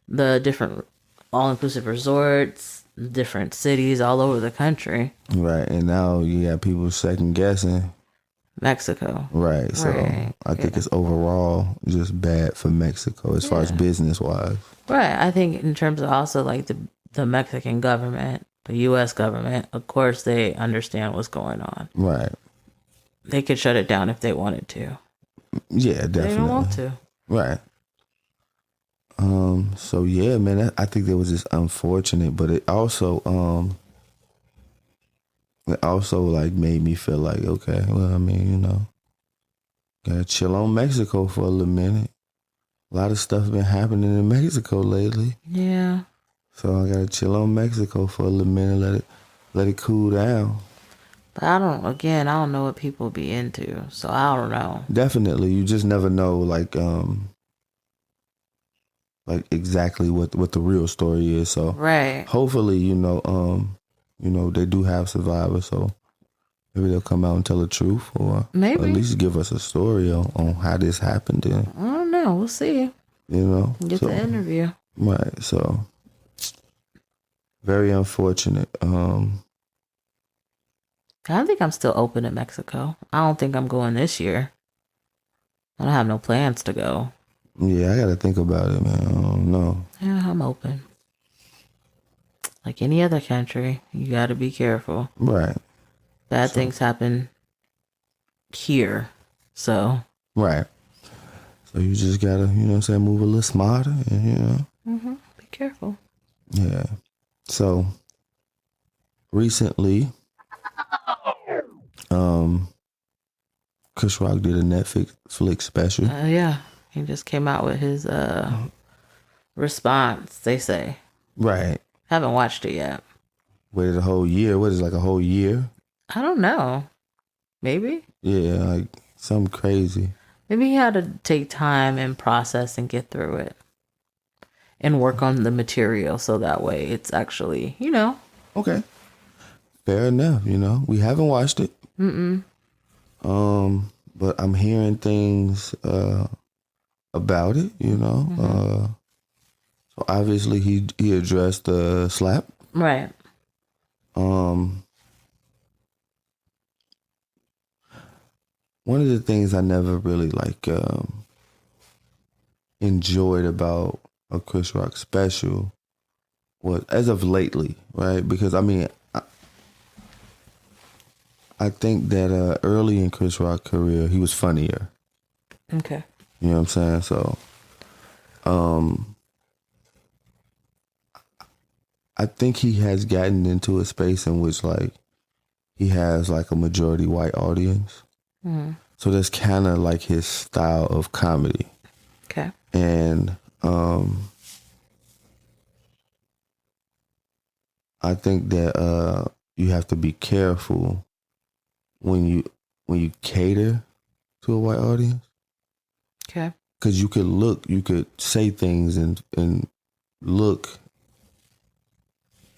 The different all-inclusive resorts, different cities all over the country. Right. And now you got people second guessing. Mexico. Right. So Right. I think it's overall just bad for Mexico as far as business wise. Right. I think in terms of also like the Mexican government, the U.S. government, of course they understand what's going on. Right. They could shut it down if they wanted to. Yeah, definitely. They don't want to. Right. So yeah, man, I think that was just unfortunate, but it also like made me feel like, okay, well, I mean, you know, gotta chill on Mexico for a little minute. A lot of stuff been happening in Mexico lately. Yeah. So I gotta chill on Mexico for a little minute, let it cool down. But I don't know what people be into, so I don't know. Definitely, you just never know, like exactly what the real story is. So Right. hopefully, you know, they do have survivors, so maybe they'll come out and tell the truth, or Maybe. at least give us a story on how this happened. And I don't know. We'll see. you know, Get the interview. Right. So very unfortunate. I think I'm still open in Mexico. I don't think I'm going this year. I don't have no plans to go. Yeah, I gotta think about it, man. I don't know. Yeah, I'm open. Like any other country, you gotta be careful. Right. Bad things happen here. So. Right. So you just gotta, you know what I'm saying, move a little smarter and, you know. Mm-hmm. Be careful. Yeah. So recently, Chris Rock did a Netflix special. Yeah. He just came out with his response, they say. Right. Haven't watched it yet. Waited a whole year. What is it, like a whole year? I don't know. Maybe? Yeah, like something crazy. Maybe he had to take time and process and get through it. And work on the material so that way it's actually, you know. Okay. Fair enough, you know. We haven't watched it. But I'm hearing things about it, you know. So obviously he addressed the slap. Right. One of the things I never really enjoyed about a Chris Rock special was, as of lately, right? Because I mean, I think that early in Chris Rock's career, he was funnier. Okay. You know what I'm saying? So, I think he has gotten into a space in which like he has like a majority white audience. Mm-hmm. So that's kind of like his style of comedy. Okay. And I think that you have to be careful when you cater to a white audience. Okay. Because you could say things and look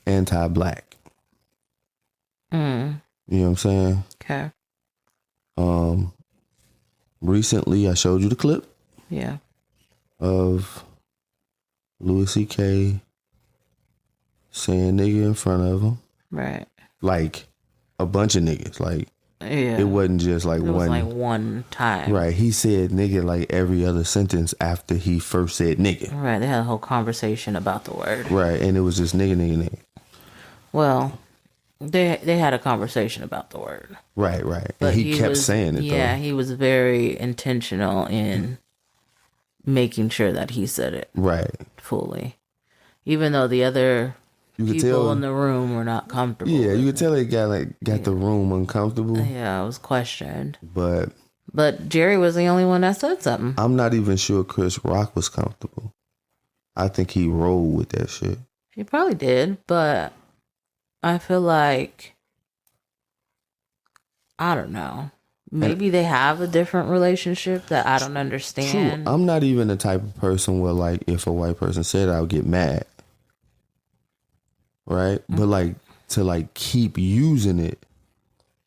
anti-black. Mm. You know what I'm saying? Okay. Recently I showed you the clip. Yeah. Of Louis C.K. saying nigga in front of him. Right. Like a bunch of niggas. Like Yeah. it wasn't just like it one. was like one time. Right. He said nigga like every other sentence after he first said nigga. Right. They had a whole conversation about the word. Right. And it was just nigga, nigga, nigga. Well, they had a conversation about the word. Right, right. But and he kept saying it, yeah, though. he was very intentional in making sure that he said it Right. fully. Even though the other people in the room were not comfortable. Yeah, you could tell it got the room uncomfortable. Yeah, it was questioned. But Jerry was the only one that said something. I'm not even sure Chris Rock was comfortable. I think he rolled with that shit. He probably did, but I feel like, I don't know. Maybe they have a different relationship that I don't understand. True. I'm not even the type of person where, like, if a white person said it, I would get mad. Right? Mm-hmm. But, like, to, like, keep using it.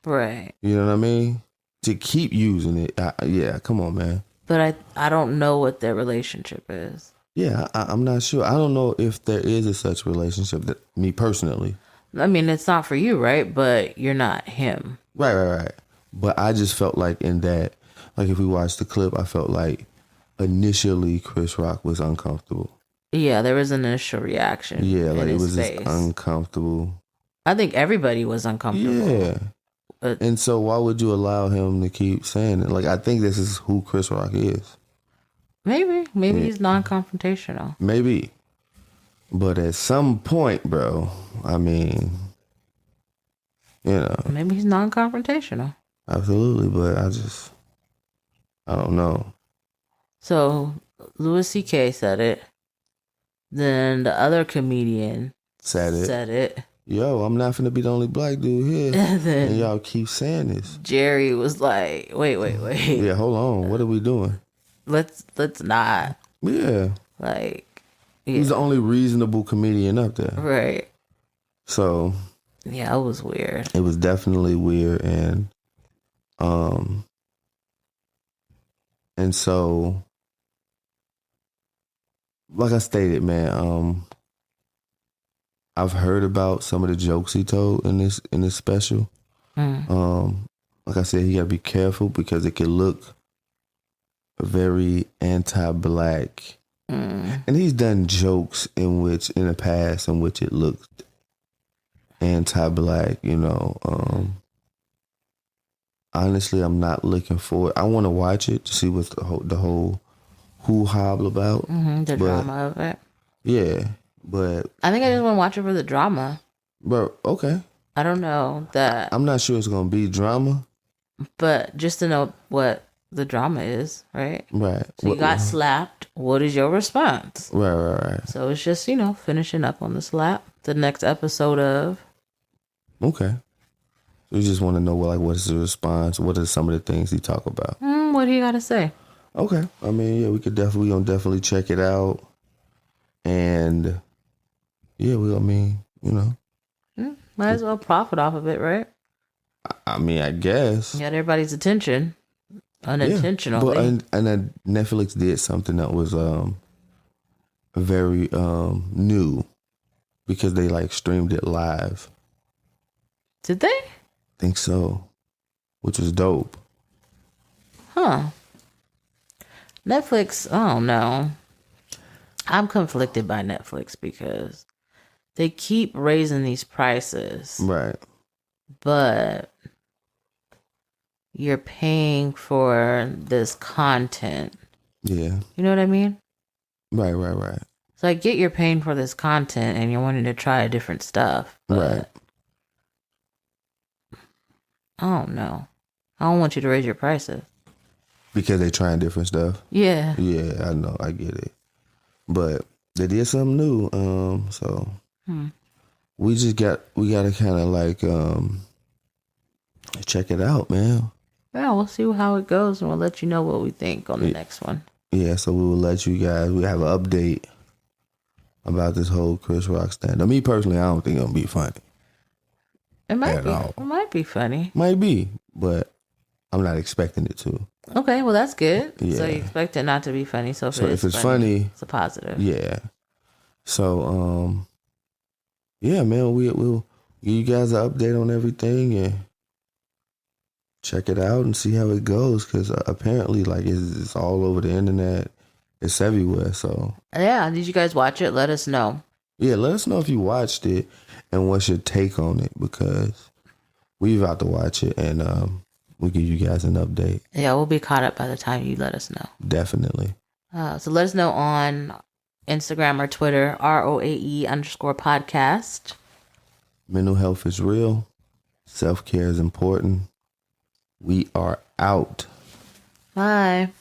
Right. You know what I mean? To keep using it. Yeah, come on, man. But I don't know what their relationship is. Yeah, I'm not sure. I don't know if there is a such relationship, that me personally. I mean, it's not for you, right? But you're not him. Right. But I just felt like in that, like if we watched the clip, I felt like initially Chris Rock was uncomfortable. Yeah, there was an initial reaction. Yeah, in like it his was face. just uncomfortable. I think everybody was uncomfortable. Yeah. But And so why would you allow him to keep saying it? Like, I think this is who Chris Rock is. maybe he's non-confrontational. Maybe. But at some point, bro, I mean, you know. Maybe he's non-confrontational. Absolutely, but I don't know. So Louis C.K. said it. Then the other comedian Said it. Yo, I'm not finna be the only black dude here. And then And y'all keep saying this. Jerry was like, wait. Yeah, hold on. What are we doing? Let's not. Yeah. Like, yeah. He's the only reasonable comedian up there. Right. So yeah, it was weird. It was definitely weird, and so like I stated, man, I've heard about some of the jokes he told in this special. Like I said, you gotta be careful because it can look very anti-black. And he's done jokes in the past in which it looked anti-black, you know. Honestly, I'm not looking forward. I want to watch it to see what's the whole hoo-hobble about. The drama of it. Yeah, but I think I just want to watch it for the drama. Bro, okay. I don't know that. I'm not sure it's gonna be drama, but just to know what the drama is, right? Right. So you got slapped. What is your response? Right. So it's just, finishing up on the slap. The next episode of. Okay. We just want to know what is the response? What are some of the things he talk about? What do you got to say? Okay. I mean, yeah, we gonna definitely check it out, and yeah, might as well profit off of it, right? I mean, I guess. You got everybody's attention unintentionally. Yeah, but and Netflix did something that was very new because they streamed it live. Did they? Think so, which was dope. Huh. Netflix, I don't know. I'm conflicted by Netflix because they keep raising these prices. Right. But you're paying for this content. Yeah. You know what I mean? Right. So I get you're paying for this content and you're wanting to try different stuff. But right. I don't know. I don't want you to raise your prices. Because they trying different stuff? Yeah. Yeah, I know. I get it. But they did something new. So we got to kind of check it out, man. Yeah, we'll see how it goes and we'll let you know what we think on the next one. Yeah, so we will let you guys, we have an update about this whole Chris Rock stand. Me personally, I don't think it'll be funny. It might be funny. Might be, but I'm not expecting it to. Okay, well that's good. Yeah. So you expect it not to be funny. So if it's funny, it's a positive. Yeah. So yeah, man, we'll give you guys an update on everything and check it out and see how it goes. Because apparently, it's all over the internet. It's everywhere. So yeah, did you guys watch it? Let us know. Yeah, let us know if you watched it and what's your take on it, because we've about to watch it and we'll give you guys an update. Yeah, we'll be caught up by the time you let us know. Definitely. So let us know on Instagram or Twitter, ROAE_podcast. Mental health is real. Self-care is important. We are out. Bye.